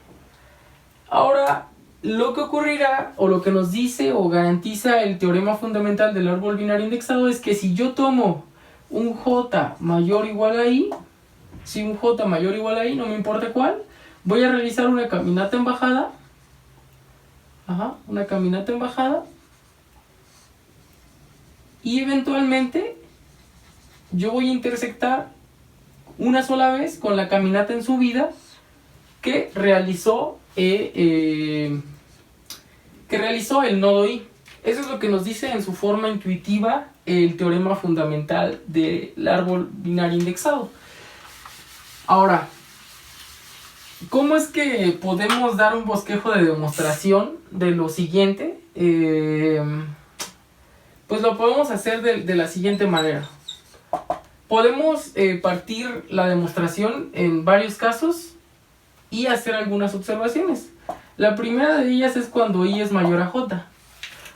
Ahora, lo que ocurrirá, o lo que nos dice o garantiza el teorema fundamental del árbol binario indexado, es que si yo tomo un j mayor o igual a i, no me importa cuál, voy a realizar una caminata en bajada, y eventualmente yo voy a intersectar una sola vez con la caminata en subida que realizó el nodo i. Eso es lo que nos dice en su forma intuitiva el teorema fundamental del árbol binario indexado. Ahora, ¿cómo es que podemos dar un bosquejo de demostración de lo siguiente? Pues lo podemos hacer de la siguiente manera. Podemos partir la demostración en varios casos y hacer algunas observaciones. La primera de ellas es cuando i es mayor a j.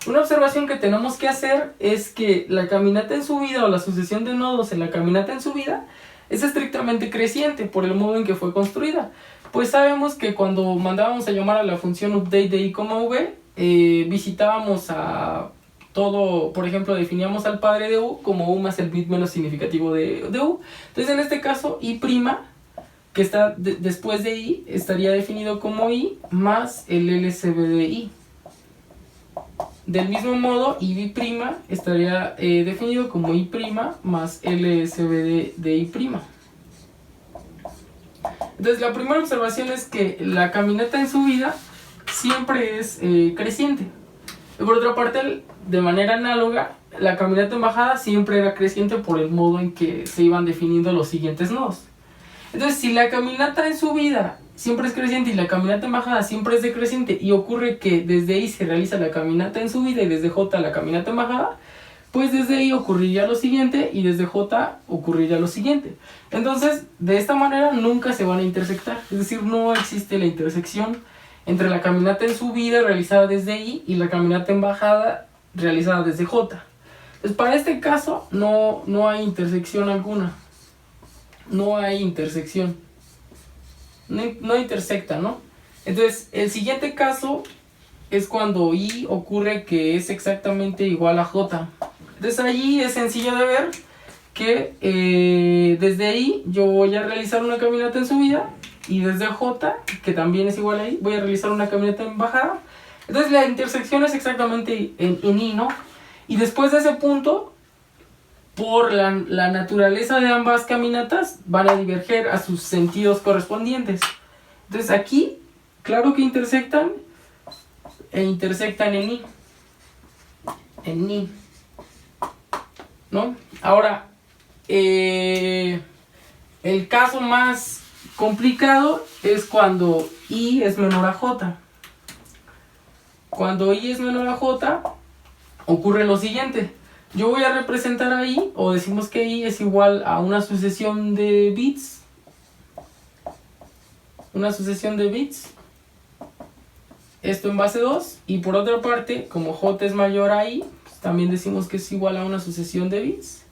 Una observación que tenemos que hacer es que la caminata en subida o la sucesión de nodos en la caminata en subida es estrictamente creciente por el modo en que fue construida. Pues sabemos que cuando mandábamos a llamar a la función update de i, v, visitábamos a todo, por ejemplo, definíamos al padre de u como u más el bit menos significativo de u. Entonces en este caso i', que está después de i, estaría definido como i más el LSB de i. Del mismo modo, i' estaría definido como i' más LSB de i'. Entonces la primera observación es que la caminata en subida siempre es creciente. Y por otra parte, de manera análoga, la caminata en bajada siempre era creciente por el modo en que se iban definiendo los siguientes nodos. Entonces, si la caminata en subida siempre es creciente y la caminata en bajada siempre es decreciente y ocurre que desde i se realiza la caminata en subida y desde j la caminata en bajada, pues desde i ocurriría lo siguiente y desde j ocurriría lo siguiente. Entonces, de esta manera nunca se van a intersectar, es decir, no existe la intersección entre la caminata en subida realizada desde i y la caminata en bajada realizada desde j. Entonces, para este caso no hay intersección alguna. No hay intersección. no intersectan, ¿no? Entonces, el siguiente caso es cuando I ocurre que es exactamente igual a J. Entonces allí es sencillo de ver que desde ahí yo voy a realizar una caminata en subida, y desde J, que también es igual a I, voy a realizar una caminata en bajada. Entonces la intersección es exactamente en I, ¿no? Y después de ese punto, por la naturaleza de ambas caminatas, van a diverger a sus sentidos correspondientes. Entonces aquí, claro que intersectan, e intersectan en I, ¿no? Ahora, el caso más complicado es cuando I es menor a J. Cuando I es menor a J, ocurre lo siguiente. Yo voy a representar a I, o decimos que I es igual a una sucesión de bits. Una sucesión de bits. Esto en base 2. Y por otra parte, como J es mayor a I, pues también decimos que es igual a una sucesión de bits.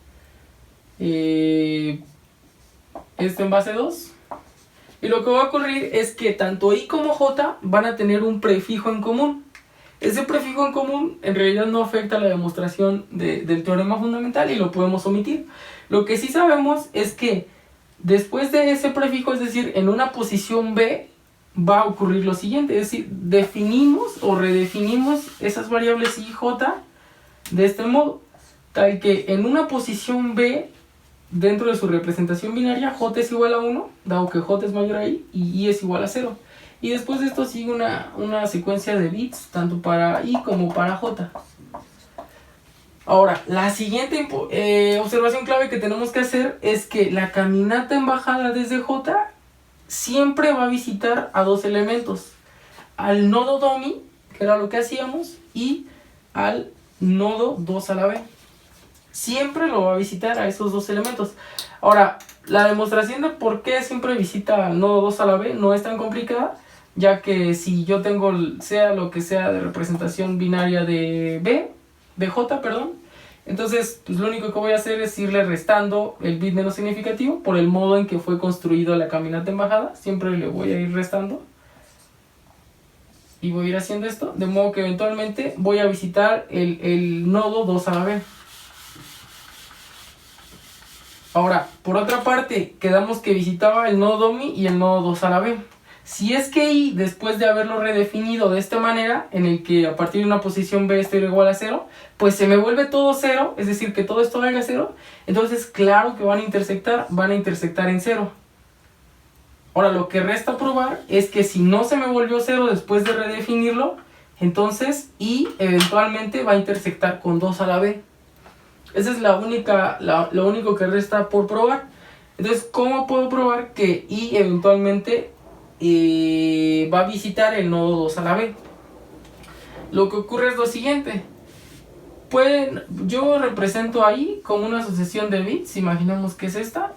Esto en base 2. Y lo que va a ocurrir es que tanto I como J van a tener un prefijo en común. Ese prefijo en común en realidad no afecta la demostración del teorema fundamental y lo podemos omitir. Lo que sí sabemos es que después de ese prefijo, es decir, en una posición B, va a ocurrir lo siguiente. Es decir, definimos o redefinimos esas variables I y J de este modo, tal que en una posición B, dentro de su representación binaria, J es igual a 1, dado que J es mayor a I, y I es igual a 0. Y después de esto sigue una secuencia de bits, tanto para I como para J. Ahora, la siguiente observación clave que tenemos que hacer es que la caminata en bajada desde J siempre va a visitar a dos elementos. Al nodo DOMI, que era lo que hacíamos, y al nodo 2 a la B. Siempre lo va a visitar a esos dos elementos. Ahora, la demostración de por qué siempre visita al nodo 2 a la B no es tan complicada, ya que si yo tengo sea lo que sea de representación binaria de J, perdón, entonces pues lo único que voy a hacer es irle restando el bit menos significativo por el modo en que fue construido la caminata en bajada. Siempre le voy a ir restando y voy a ir haciendo esto, de modo que eventualmente voy a visitar el nodo 2 a la B. Ahora, por otra parte, quedamos que visitaba el nodo DOMI y el nodo 2 a la B. Si es que I, después de haberlo redefinido de esta manera, en el que a partir de una posición B esto era igual a 0, pues se me vuelve todo 0, es decir, que todo esto valga 0, entonces claro que van a intersectar en 0. Ahora, lo que resta probar es que si no se me volvió 0 después de redefinirlo, entonces I eventualmente va a intersectar con 2 a la B. Esa es lo único que resta por probar. Entonces, ¿cómo puedo probar que I eventualmente va a visitar el nodo 2 a la B? Lo que ocurre es lo siguiente. Yo represento ahí como una sucesión de bits, imaginemos que es esta.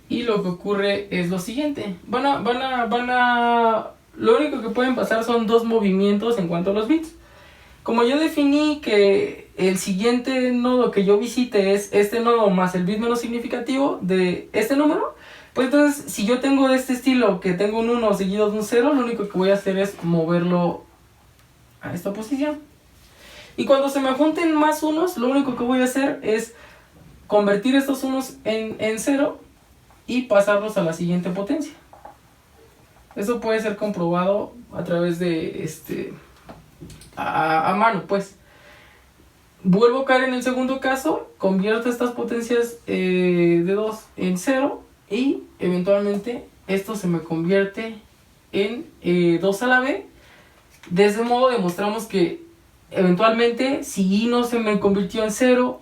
Y lo que ocurre es lo siguiente. Lo único que pueden pasar son dos movimientos en cuanto a los bits. Como yo definí que el siguiente nodo que yo visite es este nodo más el bit menos significativo de este número, pues entonces si yo tengo de este estilo que tengo un 1 seguido de un 0, lo único que voy a hacer es moverlo a esta posición. Y cuando se me junten más unos, lo único que voy a hacer es convertir estos unos en 0 y pasarlos a la siguiente potencia. Eso puede ser comprobado a través de a mano, pues. Vuelvo a caer en el segundo caso, convierto estas potencias de 2 en 0 y eventualmente esto se me convierte en 2 a la B. De ese modo demostramos que eventualmente si I no se me convirtió en 0,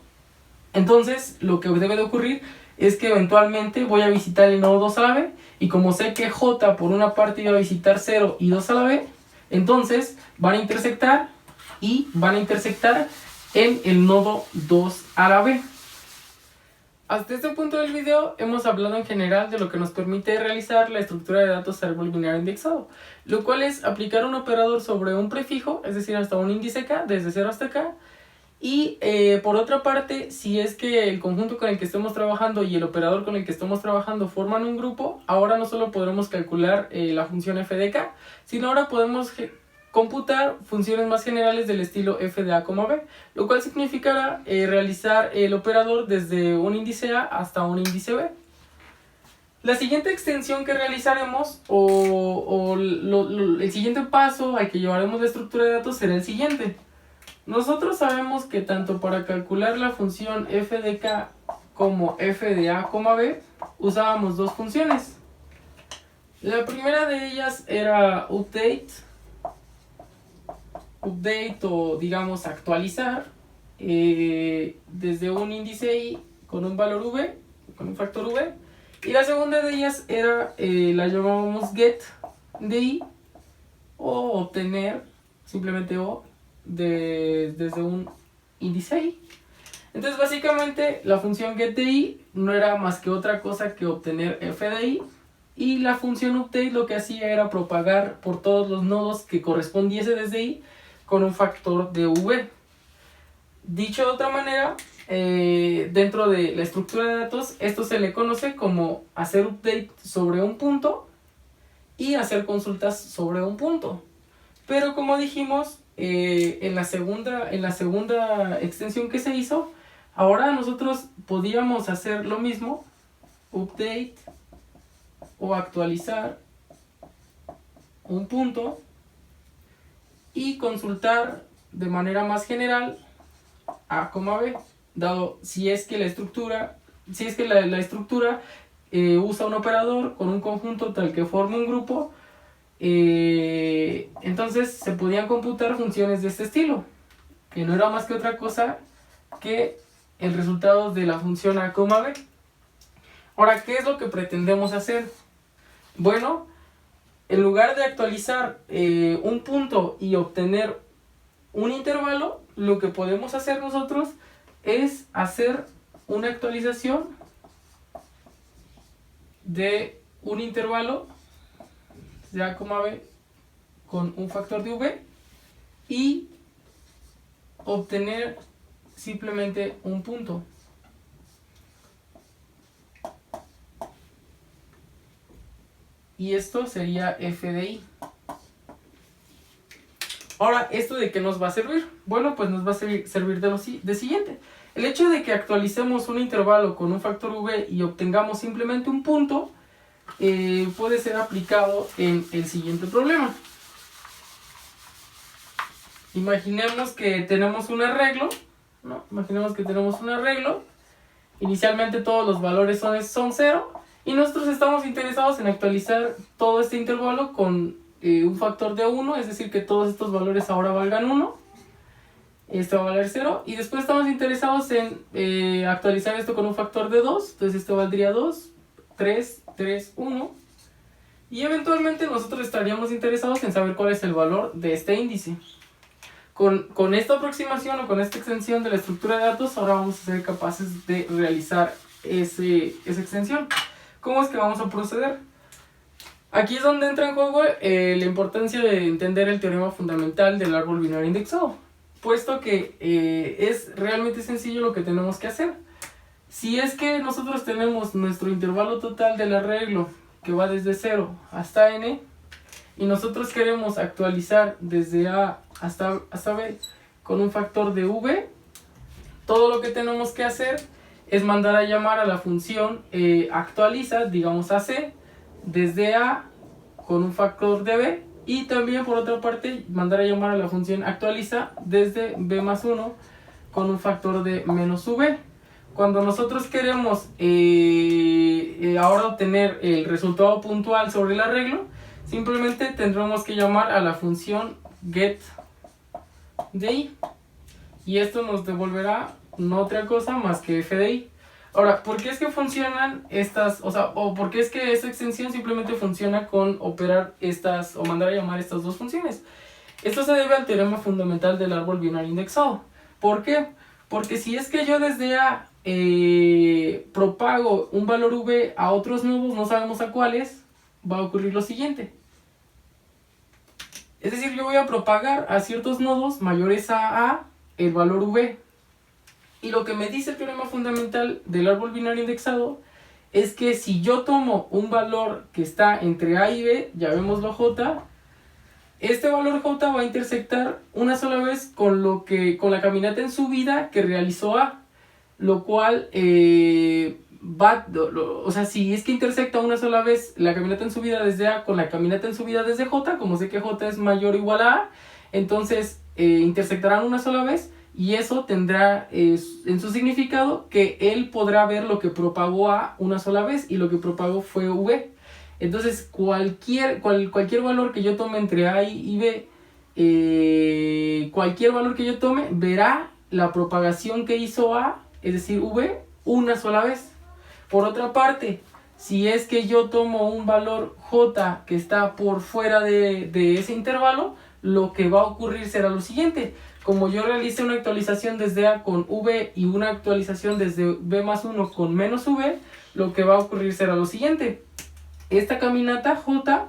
entonces lo que debe de ocurrir es que eventualmente voy a visitar el nodo 2 a la B, y como sé que J por una parte iba a visitar 0 y 2 a la B, entonces van a intersectar y van a intersectar en el nodo 2 a la B. Hasta este punto del video hemos hablado en general de lo que nos permite realizar la estructura de datos a árbol binario indexado, lo cual es aplicar un operador sobre un prefijo, es decir, hasta un índice k, desde 0 hasta k, Y por otra parte, si es que el conjunto con el que estemos trabajando y el operador con el que estemos trabajando forman un grupo, ahora no solo podremos calcular la función f de k, sino ahora podemos computar funciones más generales del estilo f de a, b, lo cual significará realizar el operador desde un índice a hasta un índice b. La siguiente extensión que realizaremos el siguiente paso al que llevaremos la estructura de datos será el siguiente. Nosotros sabemos que tanto para calcular la función f de k como f de a, b usábamos dos funciones. La primera de ellas era update o digamos actualizar desde un índice i con un valor v, con un factor v. Y la segunda de ellas era, la llamábamos get de i, o obtener, simplemente o, desde un índice i. Entonces básicamente la función get de i no era más que otra cosa que obtener f de i, y la función update lo que hacía era propagar por todos los nodos que correspondiese desde i con un factor de v. Dicho de otra manera, dentro de la estructura de datos, esto se le conoce como hacer update sobre un punto y hacer consultas sobre un punto. Pero como dijimos, en la segunda extensión que se hizo, ahora nosotros podíamos hacer lo mismo, update o actualizar un punto y consultar de manera más general a, b, dado si es que la estructura usa un operador con un conjunto tal que forme un grupo, entonces se podían computar funciones de este estilo, que no era más que otra cosa que el resultado de la función a, b. Ahora, ¿qué es lo que pretendemos hacer? Bueno, en lugar de actualizar un punto y obtener un intervalo, lo que podemos hacer nosotros es hacer una actualización de un intervalo de a, b con un factor de v y obtener simplemente un punto. Y esto sería f de i. Ahora, ¿esto de qué nos va a servir? Bueno, pues nos va a servir de siguiente. El hecho de que actualicemos un intervalo con un factor v y obtengamos simplemente un punto, puede ser aplicado en el siguiente problema. Imaginemos que tenemos un arreglo, ¿no? Inicialmente todos los valores son 0, y nosotros estamos interesados en actualizar todo este intervalo con un factor de 1, es decir, que todos estos valores ahora valgan 1. Este va a valer 0. Y después estamos interesados en actualizar esto con un factor de 2. Entonces esto valdría 2, 3, 3, 1. Y eventualmente nosotros estaríamos interesados en saber cuál es el valor de este índice. Con esta aproximación o con esta extensión de la estructura de datos, ahora vamos a ser capaces de realizar esa extensión. ¿Cómo es que vamos a proceder? Aquí es donde entra en juego la importancia de entender el teorema fundamental del árbol binario indexado, puesto que es realmente sencillo lo que tenemos que hacer. Si es que nosotros tenemos nuestro intervalo total del arreglo que va desde 0 hasta n, y nosotros queremos actualizar desde a hasta b con un factor de v, todo lo que tenemos que hacer es mandar a llamar a la función actualiza, digamos ac, desde a con un factor de b, y también por otra parte mandar a llamar a la función actualiza desde b más 1 con un factor de menos v. Cuando nosotros queremos ahora obtener el resultado puntual sobre el arreglo, simplemente tendremos que llamar a la función get de i, y esto nos devolverá no otra cosa más que f de i. Ahora, ¿por qué es que funcionan estas, o por qué es que esta extensión simplemente funciona con operar estas, o mandar a llamar estas dos funciones? Esto se debe al teorema fundamental del árbol binario indexado. ¿Por qué? Porque si es que yo desde a propago un valor v a otros nodos, no sabemos a cuáles, va a ocurrir lo siguiente. Es decir, yo voy a propagar a ciertos nodos mayores a el valor v, Y lo que me dice el teorema fundamental del árbol binario indexado es que si yo tomo un valor que está entre A y B, llamémoslo J, este valor J va a intersectar una sola vez con la caminata en subida que realizó A, lo cual o sea, si es que intersecta una sola vez la caminata en subida desde A con la caminata en subida desde J, como sé que J es mayor o igual a A, entonces intersectarán una sola vez, y eso tendrá en su significado que él podrá ver lo que propagó A una sola vez, y lo que propagó fue V. Entonces cualquier valor que yo tome entre A y B, cualquier valor que yo tome verá la propagación que hizo A, es decir V, una sola vez. Por otra parte, si es que yo tomo un valor J que está por fuera de ese intervalo, lo que va a ocurrir será lo siguiente. Como yo realicé una actualización desde A con V y una actualización desde B más 1 con menos V, lo que va a ocurrir será lo siguiente. Esta caminata J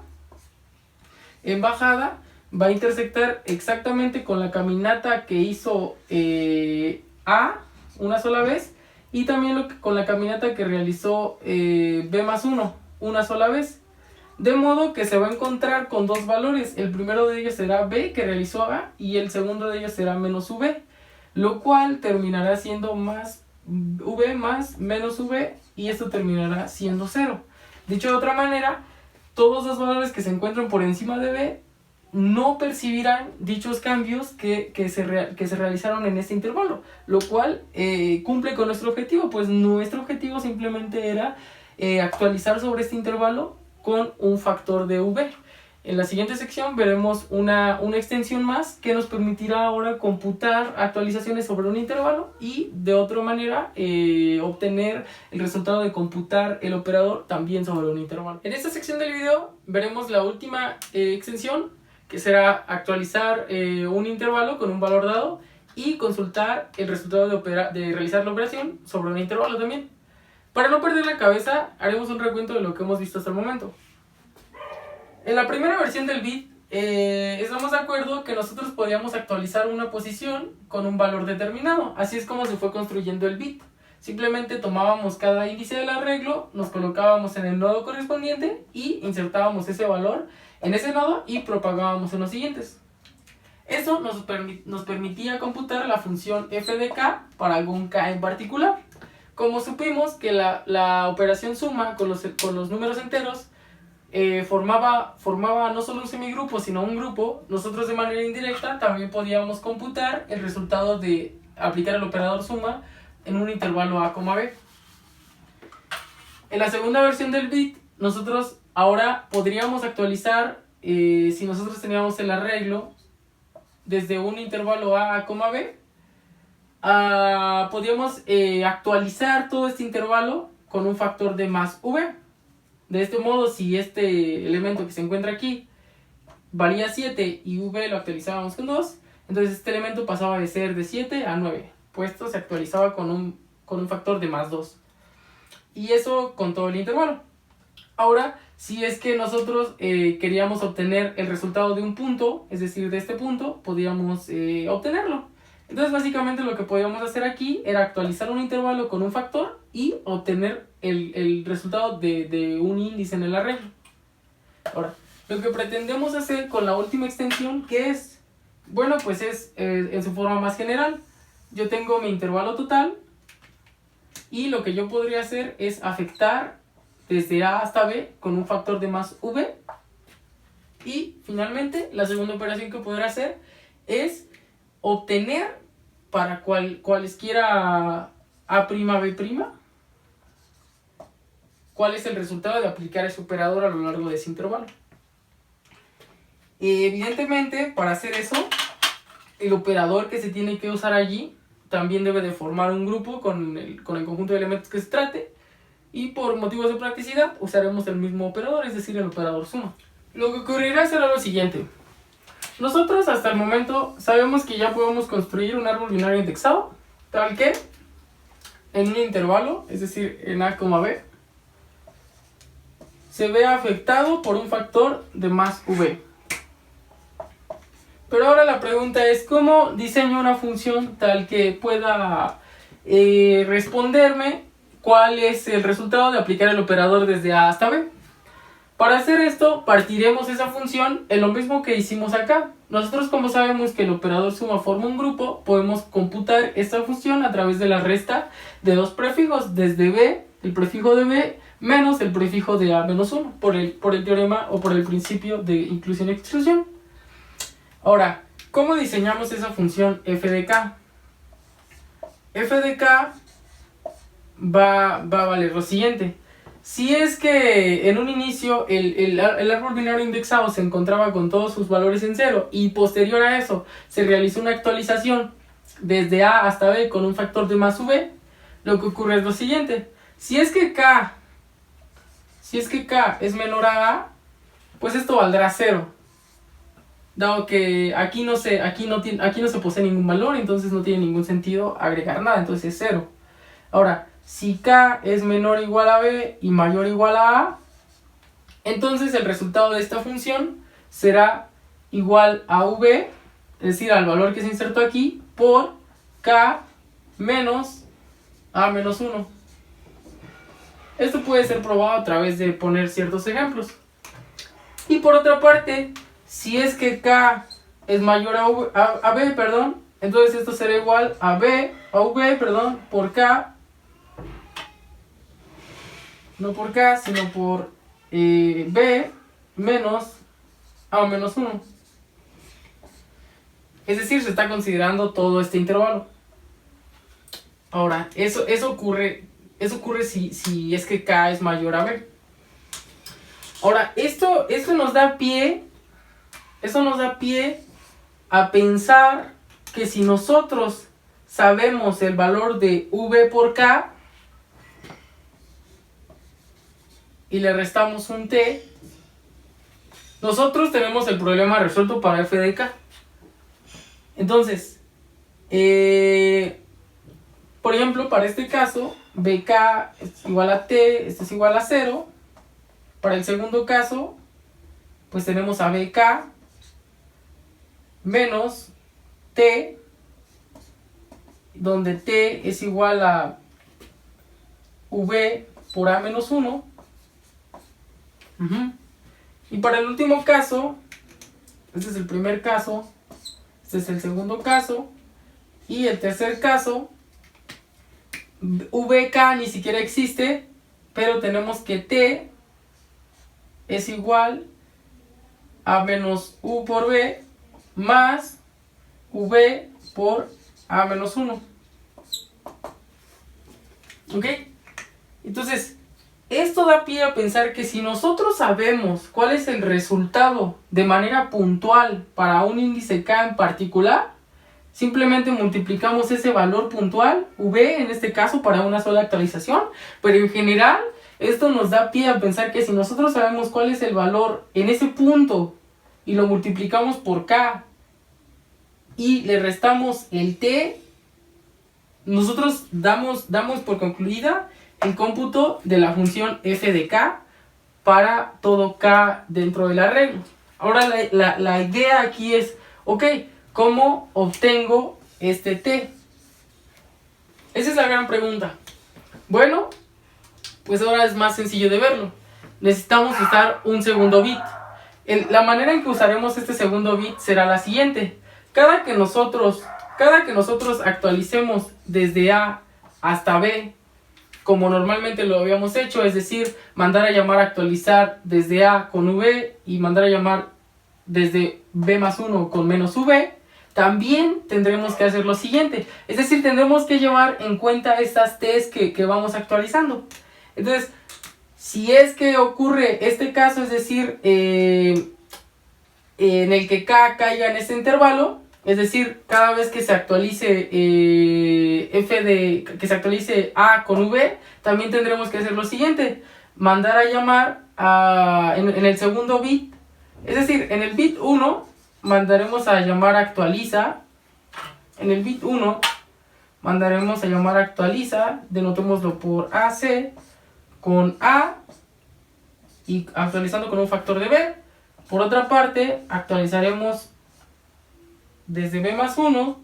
en bajada va a intersectar exactamente con la caminata que hizo A una sola vez, y también con la caminata que realizó B más 1 una sola vez. De modo que se va a encontrar con dos valores. El primero de ellos será B, que realizó A, y el segundo de ellos será menos V, lo cual terminará siendo más V más menos V, y esto terminará siendo 0. Dicho de otra manera, todos los valores que se encuentran por encima de B no percibirán dichos cambios que se realizaron en este intervalo, lo cual cumple con nuestro objetivo, pues nuestro objetivo simplemente era actualizar sobre este intervalo con un factor de V. En la siguiente sección veremos una extensión más que nos permitirá ahora computar actualizaciones sobre un intervalo y de otra manera obtener el resultado de computar el operador también sobre un intervalo. En esta sección del video veremos la última extensión, que será actualizar un intervalo con un valor dado y consultar el resultado de realizar la operación sobre un intervalo también. Para no perder la cabeza, haremos un recuento de lo que hemos visto hasta el momento. En la primera versión del bit, estamos de acuerdo que nosotros podíamos actualizar una posición con un valor determinado. Así es como se fue construyendo el bit. Simplemente tomábamos cada índice del arreglo, nos colocábamos en el nodo correspondiente y insertábamos ese valor en ese nodo y propagábamos en los siguientes. Esto nos permitía computar la función f de k para algún k en particular. Como supimos que la operación suma con los números enteros formaba no solo un semigrupo sino un grupo, nosotros de manera indirecta también podíamos computar el resultado de aplicar el operador suma en un intervalo a, b. En la segunda versión del bit, nosotros ahora podríamos actualizar, si nosotros teníamos el arreglo desde un intervalo a, b, podríamos actualizar todo este intervalo con un factor de más v. De este modo, si este elemento que se encuentra aquí valía 7 y v lo actualizábamos con 2, entonces este elemento pasaba de ser de 7 a 9, puesto se actualizaba con un factor de más 2. Y eso con todo el intervalo. Ahora, si es que nosotros queríamos obtener el resultado de un punto, es decir, de este punto, podíamos obtenerlo. Entonces básicamente lo que podíamos hacer aquí era actualizar un intervalo con un factor y obtener el resultado de un índice en el arreglo. Ahora, lo que pretendemos hacer con la última extensión, ¿qué es? Bueno, pues es en su forma más general. Yo tengo mi intervalo total y lo que yo podría hacer es afectar desde A hasta B con un factor de más V. Y finalmente la segunda operación que podré hacer es obtener para cualesquiera A', B', cuál es el resultado de aplicar ese operador a lo largo de ese intervalo. Evidentemente, para hacer eso, el operador que se tiene que usar allí también debe de formar un grupo con el conjunto de elementos que se trate, y por motivos de practicidad usaremos el mismo operador, es decir, el operador suma. Lo que ocurrirá será lo siguiente. Nosotros hasta el momento sabemos que ya podemos construir un árbol binario indexado, tal que en un intervalo, es decir, en A, B, se ve afectado por un factor de más V. Pero ahora la pregunta es, ¿cómo diseño una función tal que pueda responderme cuál es el resultado de aplicar el operador desde A hasta B. Para hacer esto, partiremos esa función en lo mismo que hicimos acá. Nosotros, como sabemos que el operador suma forma un grupo, podemos computar esta función a través de la resta de dos prefijos, desde B, el prefijo de B, menos el prefijo de A menos 1, por el teorema o por el principio de inclusión y exclusión. Ahora, ¿cómo diseñamos esa función f de k? F de k va a valer lo siguiente. Si es que en un inicio el árbol binario indexado se encontraba con todos sus valores en 0 y posterior a eso se realizó una actualización desde A hasta B con un factor de más v, lo que ocurre es lo siguiente. Si es que k es menor a A, pues esto valdrá 0. Dado que aquí no se posee ningún valor, entonces no tiene ningún sentido agregar nada, entonces es 0. Ahora, si k es menor o igual a b y mayor o igual a a, entonces el resultado de esta función será igual a v, es decir, al valor que se insertó aquí, por k menos a menos 1. Esto puede ser probado a través de poner ciertos ejemplos. Y por otra parte, si es que k es mayor a b, entonces esto será igual a v por k, no por k, sino por b menos a menos 1. Es decir, se está considerando todo este intervalo. Ahora, eso ocurre si es que k es mayor a b. Ahora, esto nos da pie a pensar que si nosotros sabemos el valor de v por k y le restamos un t, nosotros tenemos el problema resuelto para f de k. Entonces, por ejemplo, para este caso, bk es igual a t, esto es igual a 0. Para el segundo caso, pues tenemos a bk menos t, donde t es igual a v por a menos 1. Y para el último caso, este es el primer caso, este es el segundo caso, y el tercer caso, vk ni siquiera existe, pero tenemos que t es igual a menos u por b más v por a menos 1. ¿Ok? Entonces, esto da pie a pensar que si nosotros sabemos cuál es el resultado de manera puntual para un índice k en particular, simplemente multiplicamos ese valor puntual, v en este caso, para una sola actualización, pero en general esto nos da pie a pensar que si nosotros sabemos cuál es el valor en ese punto y lo multiplicamos por k y le restamos el t, nosotros damos por concluida el cómputo de la función f de k para todo k dentro del arreglo. Ahora la idea aquí es, ok, ¿cómo obtengo este t? Esa es la gran pregunta. Bueno, pues ahora es más sencillo de verlo. Necesitamos usar un segundo bit. La manera en que usaremos este segundo bit será la siguiente. Cada que nosotros actualicemos desde A hasta B, como normalmente lo habíamos hecho, es decir, mandar a llamar actualizar desde A con V y mandar a llamar desde B más 1 con menos V, también tendremos que hacer lo siguiente. Es decir, tendremos que llevar en cuenta estas T's que vamos actualizando. Entonces, si es que ocurre este caso, es decir, en el que k caiga en este intervalo, es decir, cada vez que se actualice que se actualice a con v, también tendremos que hacer lo siguiente: mandar a llamar en el segundo bit, es decir, en el bit 1 mandaremos a llamar actualiza. En el bit 1 mandaremos a llamar actualiza, denotémoslo por AC con A y actualizando con un factor de B. Por otra parte, actualizaremos desde B más 1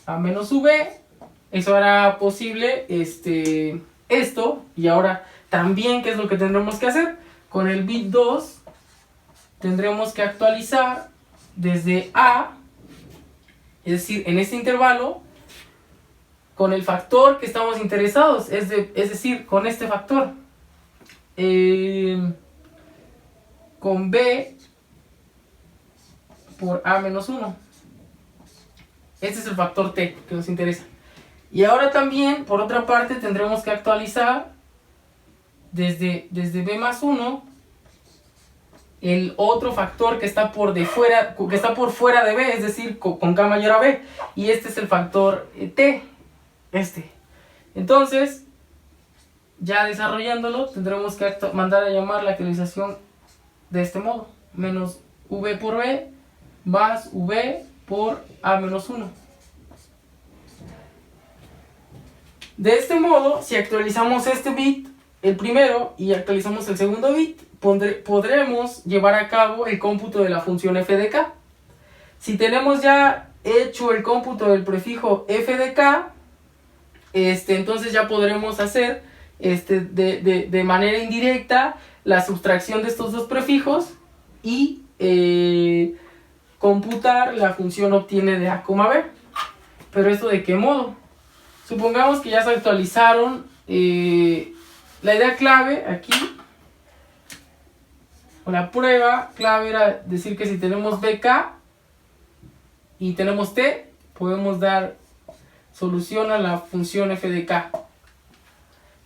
a menos V Eso hará posible esto. Y ahora también, ¿qué es lo que tendremos que hacer? Con el bit 2 tendremos que actualizar desde A, es decir, en este intervalo, con el factor que estamos interesados, es decir, con este factor. Con B por A menos 1. Este es el factor T que nos interesa. Y ahora también, por otra parte, tendremos que actualizar desde B más 1 el otro factor que está por fuera de B, es decir, con K mayor a B. Y este es el factor T. Entonces, ya desarrollándolo, tendremos que mandar a llamar la actualización de este modo. Menos V por B más V por A menos 1. De este modo, si actualizamos este bit, el primero, y actualizamos el segundo bit, podremos llevar a cabo el cómputo de la función f de k. Si tenemos ya hecho el cómputo del prefijo f de k, entonces ya podremos hacer de manera indirecta la sustracción de estos dos prefijos y computar la función obtiene de a, b. Pero ¿esto de qué modo? Supongamos que ya se actualizaron. La idea clave aquí, o la prueba clave, era decir que si tenemos bk y tenemos t, podemos dar solución a la función f de k.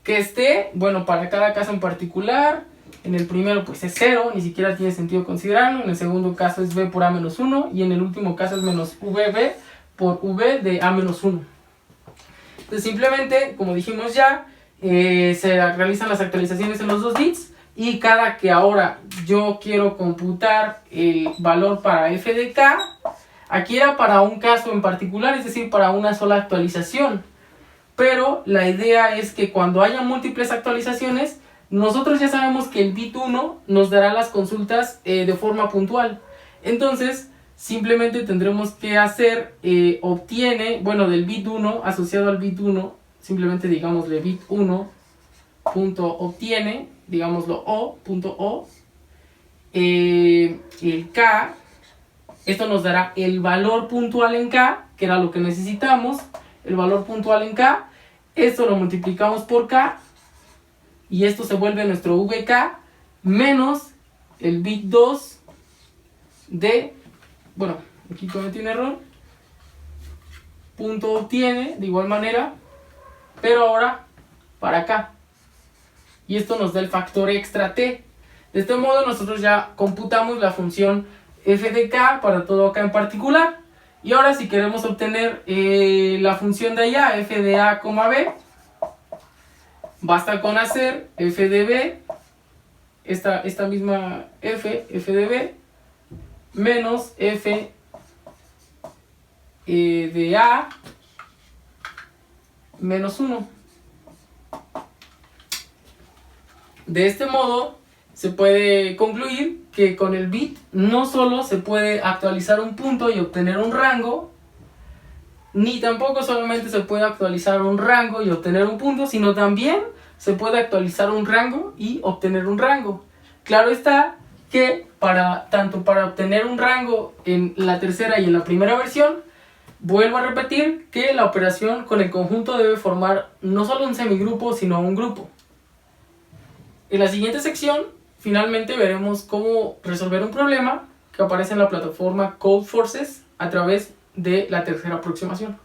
Que es t, bueno, para cada caso en particular. En el primero pues es 0, ni siquiera tiene sentido considerarlo. En el segundo caso es b por a menos 1. Y en el último caso es menos vb por v de a menos 1. Entonces simplemente, como dijimos ya, se realizan las actualizaciones en los dos bits. Y cada que ahora yo quiero computar el valor para f de k, aquí era para un caso en particular, es decir, para una sola actualización. Pero la idea es que cuando haya múltiples actualizaciones, nosotros ya sabemos que el bit 1 nos dará las consultas de forma puntual. Entonces, simplemente tendremos que hacer, del bit 1 asociado al bit 1, simplemente digámosle bit 1 punto obtiene, digámoslo o, el k, esto nos dará el valor puntual en k, que era lo que necesitamos, el valor puntual en k, esto lo multiplicamos por k, y esto se vuelve nuestro vk, menos el bit 2 de, aquí cometí un error, punto obtiene, de igual manera, pero ahora para acá. Y esto nos da el factor extra t. De este modo nosotros ya computamos la función f de k para todo acá en particular. Y ahora si queremos obtener la función de allá, f de a, b, basta con hacer f de b, esta misma f de b, menos f de a menos 1. De este modo se puede concluir que con el bit no solo se puede actualizar un punto y obtener un rango, ni tampoco solamente se puede actualizar un rango y obtener un punto, sino también se puede actualizar un rango y obtener un rango. Claro está que tanto para obtener un rango en la tercera y en la primera versión, vuelvo a repetir que la operación con el conjunto debe formar no solo un semigrupo, sino un grupo. En la siguiente sección, finalmente veremos cómo resolver un problema que aparece en la plataforma Codeforces a través de la tercera aproximación.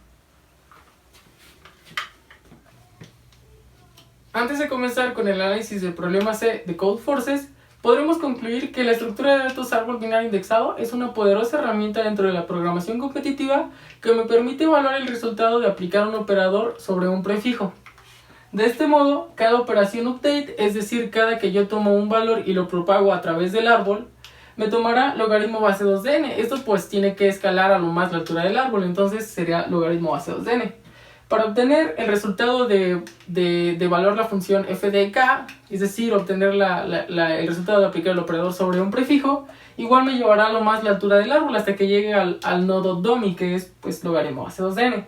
Antes de comenzar con el análisis del problema C de Codeforces, podremos concluir que la estructura de datos árbol binario indexado es una poderosa herramienta dentro de la programación competitiva que me permite evaluar el resultado de aplicar un operador sobre un prefijo. De este modo, cada operación update, es decir, cada que yo tomo un valor y lo propago a través del árbol, me tomará logaritmo base 2 de n. Esto pues tiene que escalar a lo más la altura del árbol, entonces sería logaritmo base 2 de n. Para obtener el resultado de evaluar la función f de k, es decir, obtener el resultado de aplicar el operador sobre un prefijo, igual me llevará a lo más la altura del árbol hasta que llegue al nodo domi, que es pues logaritmo base 2 de n.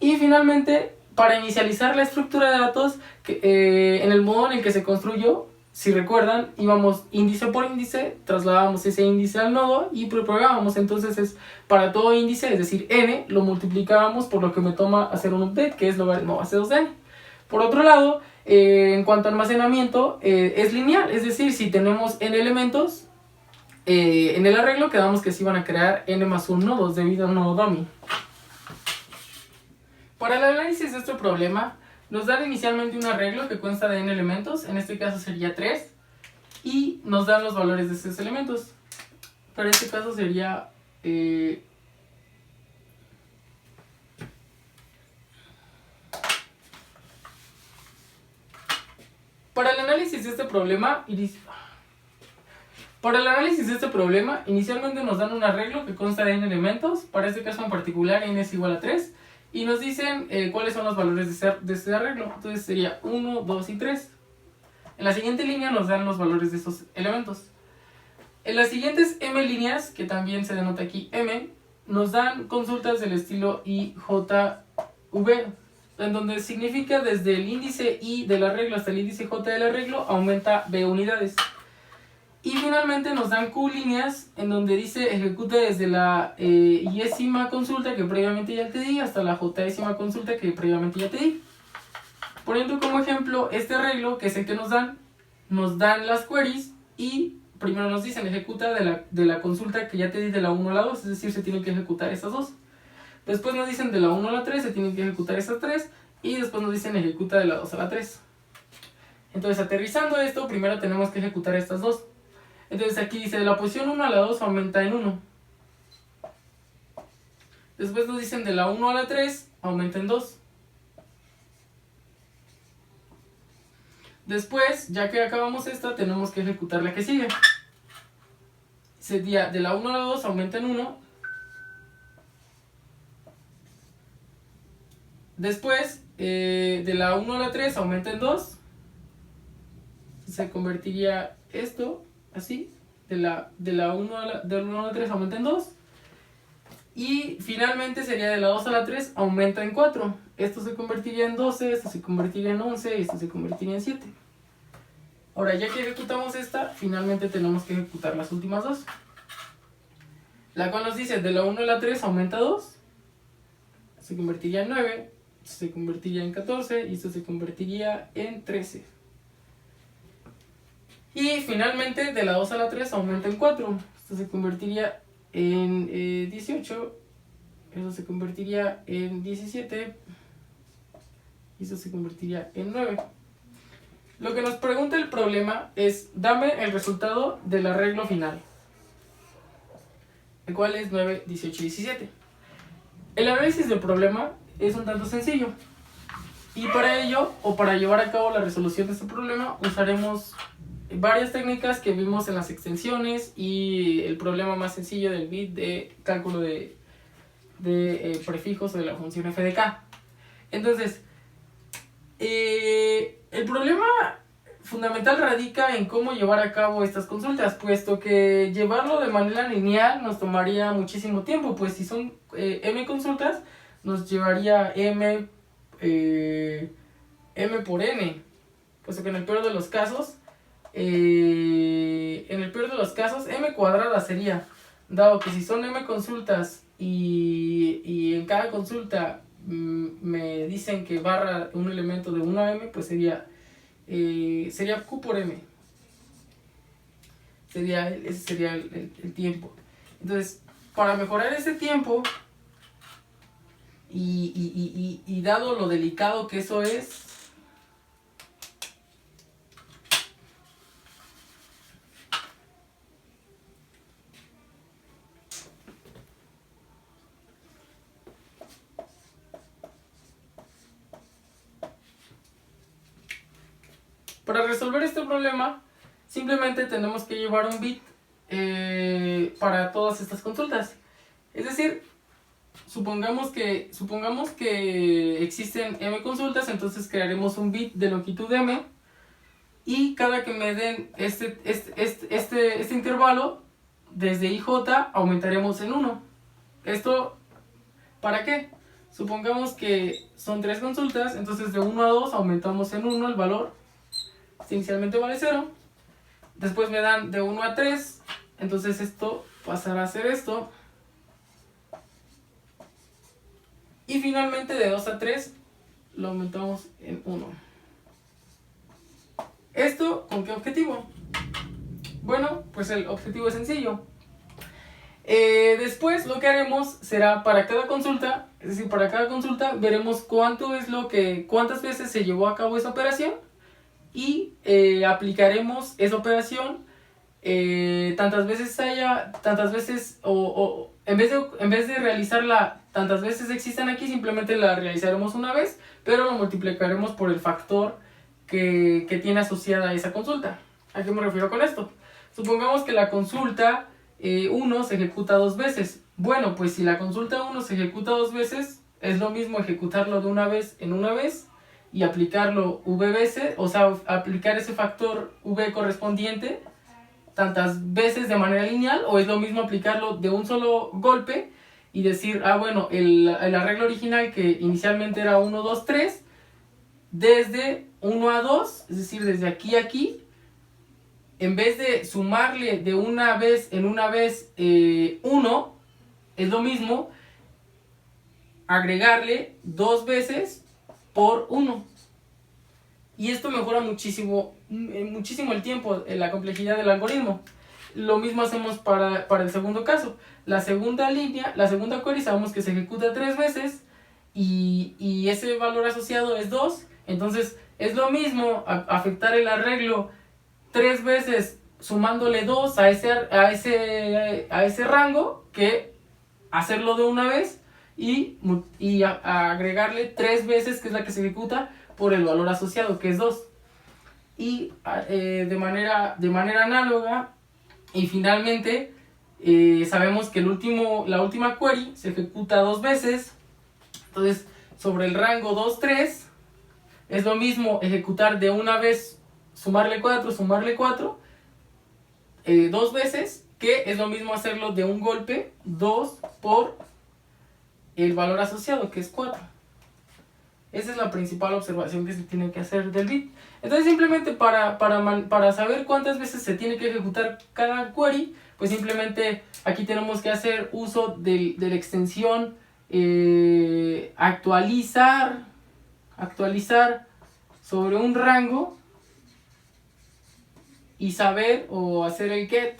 Y finalmente, para inicializar la estructura de datos, en el modo en el que se construyó, si recuerdan, íbamos índice por índice, trasladábamos ese índice al nodo y propagábamos. Entonces es para todo índice, es decir, n, lo multiplicábamos por lo que me toma hacer un update, que es logaritmo base 2 de n. Por otro lado, en cuanto a almacenamiento, es lineal, es decir, si tenemos n elementos, en el arreglo quedamos que se iban a crear n más 1 nodos debido a un nodo dummy. Para el análisis de este problema, nos dan inicialmente un arreglo que consta de n elementos, en este caso sería 3, y nos dan los valores de estos elementos. Para este caso sería... Para el análisis de este problema, inicialmente nos dan un arreglo que consta de n elementos, para este caso en particular n es igual a 3, y nos dicen cuáles son los valores de este arreglo. Entonces sería 1, 2 y 3. En la siguiente línea nos dan los valores de estos elementos. En las siguientes m líneas, que también se denota aquí m, nos dan consultas del estilo IJV, en donde significa desde el índice I del arreglo hasta el índice J del arreglo aumenta b unidades. Y finalmente nos dan Q líneas, en donde dice ejecuta desde la y-ésima consulta que previamente ya te di hasta la j-ésima consulta que previamente ya te di. Poniendo como ejemplo este arreglo, que es el que nos dan las queries y primero nos dicen ejecuta de la consulta que ya te di de la 1 a la 2, es decir, se tienen que ejecutar estas dos. Después nos dicen de la 1 a la 3, se tienen que ejecutar estas 3, y después nos dicen ejecuta de la 2 a la 3. Entonces, aterrizando esto, primero tenemos que ejecutar estas dos. Entonces aquí dice de la posición 1 a la 2 aumenta en 1. Después nos dicen de la 1 a la 3 aumenta en 2. Después, ya que acabamos esta, tenemos que ejecutar la que sigue. Sería de la 1 a la 2 aumenta en 1. Después, de la 1 a la 3 aumenta en 2. Se convertiría esto así. De la 1 a la 3 aumenta en 2. Y finalmente sería de la 2 a la 3 aumenta en 4. Esto se convertiría en 12, esto se convertiría en 11 y esto se convertiría en 7. Ahora, ya que ejecutamos esta, finalmente tenemos que ejecutar las últimas dos. La cual nos dice de la 1 a la 3 aumenta 2. Se convertiría en 9. Esto se convertiría en 14 y esto se convertiría en 13. Y finalmente de la 2 a la 3 aumenta en 4. Esto se convertiría en 18. Eso se convertiría en 17. Y eso se convertiría en 9. Lo que nos pregunta el problema es, dame el resultado del arreglo final, el cual es 9, 18 y 17. El análisis del problema es un tanto sencillo. Y para ello, o para llevar a cabo la resolución de este problema, usaremos varias técnicas que vimos en las extensiones y el problema más sencillo del bit de cálculo de prefijos o de la función f de k. Entonces, el problema fundamental radica en cómo llevar a cabo estas consultas, puesto que llevarlo de manera lineal nos tomaría muchísimo tiempo, pues si son m consultas, nos llevaría m por n, puesto que en el peor de los casos, m cuadrada sería, dado que si son m consultas y en cada consulta me dicen que barra un elemento de 1 a m, pues sería q por m. Ese sería el tiempo. Entonces, para mejorar ese tiempo y dado lo delicado que eso es, para resolver este problema, simplemente tenemos que llevar un bit para todas estas consultas. Es decir, supongamos que existen m consultas, entonces crearemos un bit de longitud m, y cada que me den este intervalo, desde IJ aumentaremos en 1. ¿Esto para qué? Supongamos que son 3 consultas, entonces de 1 a 2 aumentamos en 1 el valor. Este inicialmente vale 0. Después me dan de 1 a 3, entonces esto pasará a ser esto. Y finalmente de 2 a 3 lo aumentamos en 1. ¿Esto con qué objetivo? Bueno, pues el objetivo es sencillo. Después lo que haremos será para cada consulta, es decir, para cada consulta veremos cuántas veces se llevó a cabo esa operación y aplicaremos esa operación tantas veces en vez de realizarla tantas veces existan aquí, simplemente la realizaremos una vez, pero lo multiplicaremos por el factor que tiene asociada esa consulta. ¿A qué me refiero con esto? Supongamos que la consulta 1 se ejecuta 2 veces. Bueno, pues si la consulta 1 se ejecuta 2 veces, es lo mismo ejecutarlo de una vez en una vez y aplicarlo v veces, o sea, aplicar ese factor v correspondiente tantas veces de manera lineal, o es lo mismo aplicarlo de un solo golpe y decir, bueno, el arreglo original que inicialmente era 1, 2, 3, desde 1 a 2, es decir, desde aquí a aquí, en vez de sumarle de una vez en una vez 1, es lo mismo agregarle 2 veces por 1. Y esto mejora muchísimo el tiempo, la complejidad del algoritmo. Lo mismo hacemos para el segundo caso. La segunda query sabemos que se ejecuta 3 veces y ese valor asociado es 2. Entonces es lo mismo afectar el arreglo 3 veces sumándole 2 a ese rango que hacerlo de una vez y agregarle 3 veces, que es la que se ejecuta, por el valor asociado, que es 2. Y de manera análoga, y finalmente sabemos que la última query se ejecuta 2 veces. Entonces sobre el rango 2, 3 es lo mismo ejecutar de una vez, sumarle 4, 2 veces, que es lo mismo hacerlo de un golpe, 2 por el valor asociado, que es 4. Esa es la principal observación que se tiene que hacer del bit. Entonces simplemente para saber cuántas veces se tiene que ejecutar cada query, pues simplemente aquí tenemos que hacer uso de la extensión actualizar sobre un rango y saber o hacer el get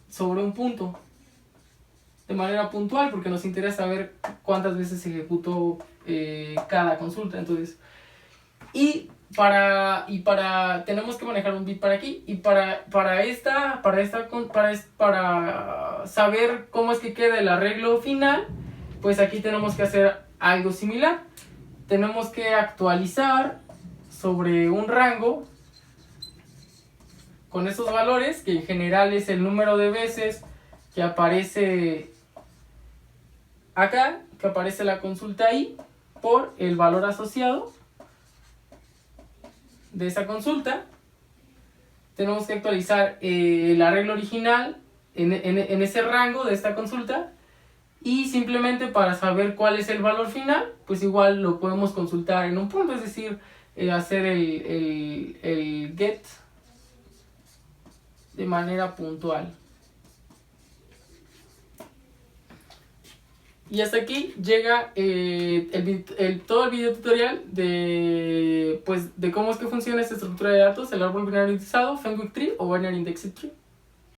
sobre un punto de manera puntual, porque nos interesa saber cuántas veces se ejecutó cada consulta. Entonces, tenemos que manejar un bit para aquí, y para saber cómo es que queda el arreglo final, pues aquí tenemos que hacer algo similar. Tenemos que actualizar sobre un rango con esos valores, que en general es el número de veces que aparece acá, que aparece la consulta ahí, por el valor asociado de esa consulta. Tenemos que actualizar el arreglo original en ese rango de esta consulta, y simplemente para saber cuál es el valor final, pues igual lo podemos consultar en un punto, es decir, hacer el get de manera puntual. Y hasta aquí llega todo el video tutorial de cómo es que funciona esta estructura de datos, el árbol binario indexado, Fenwick Tree o Binary Indexed Tree.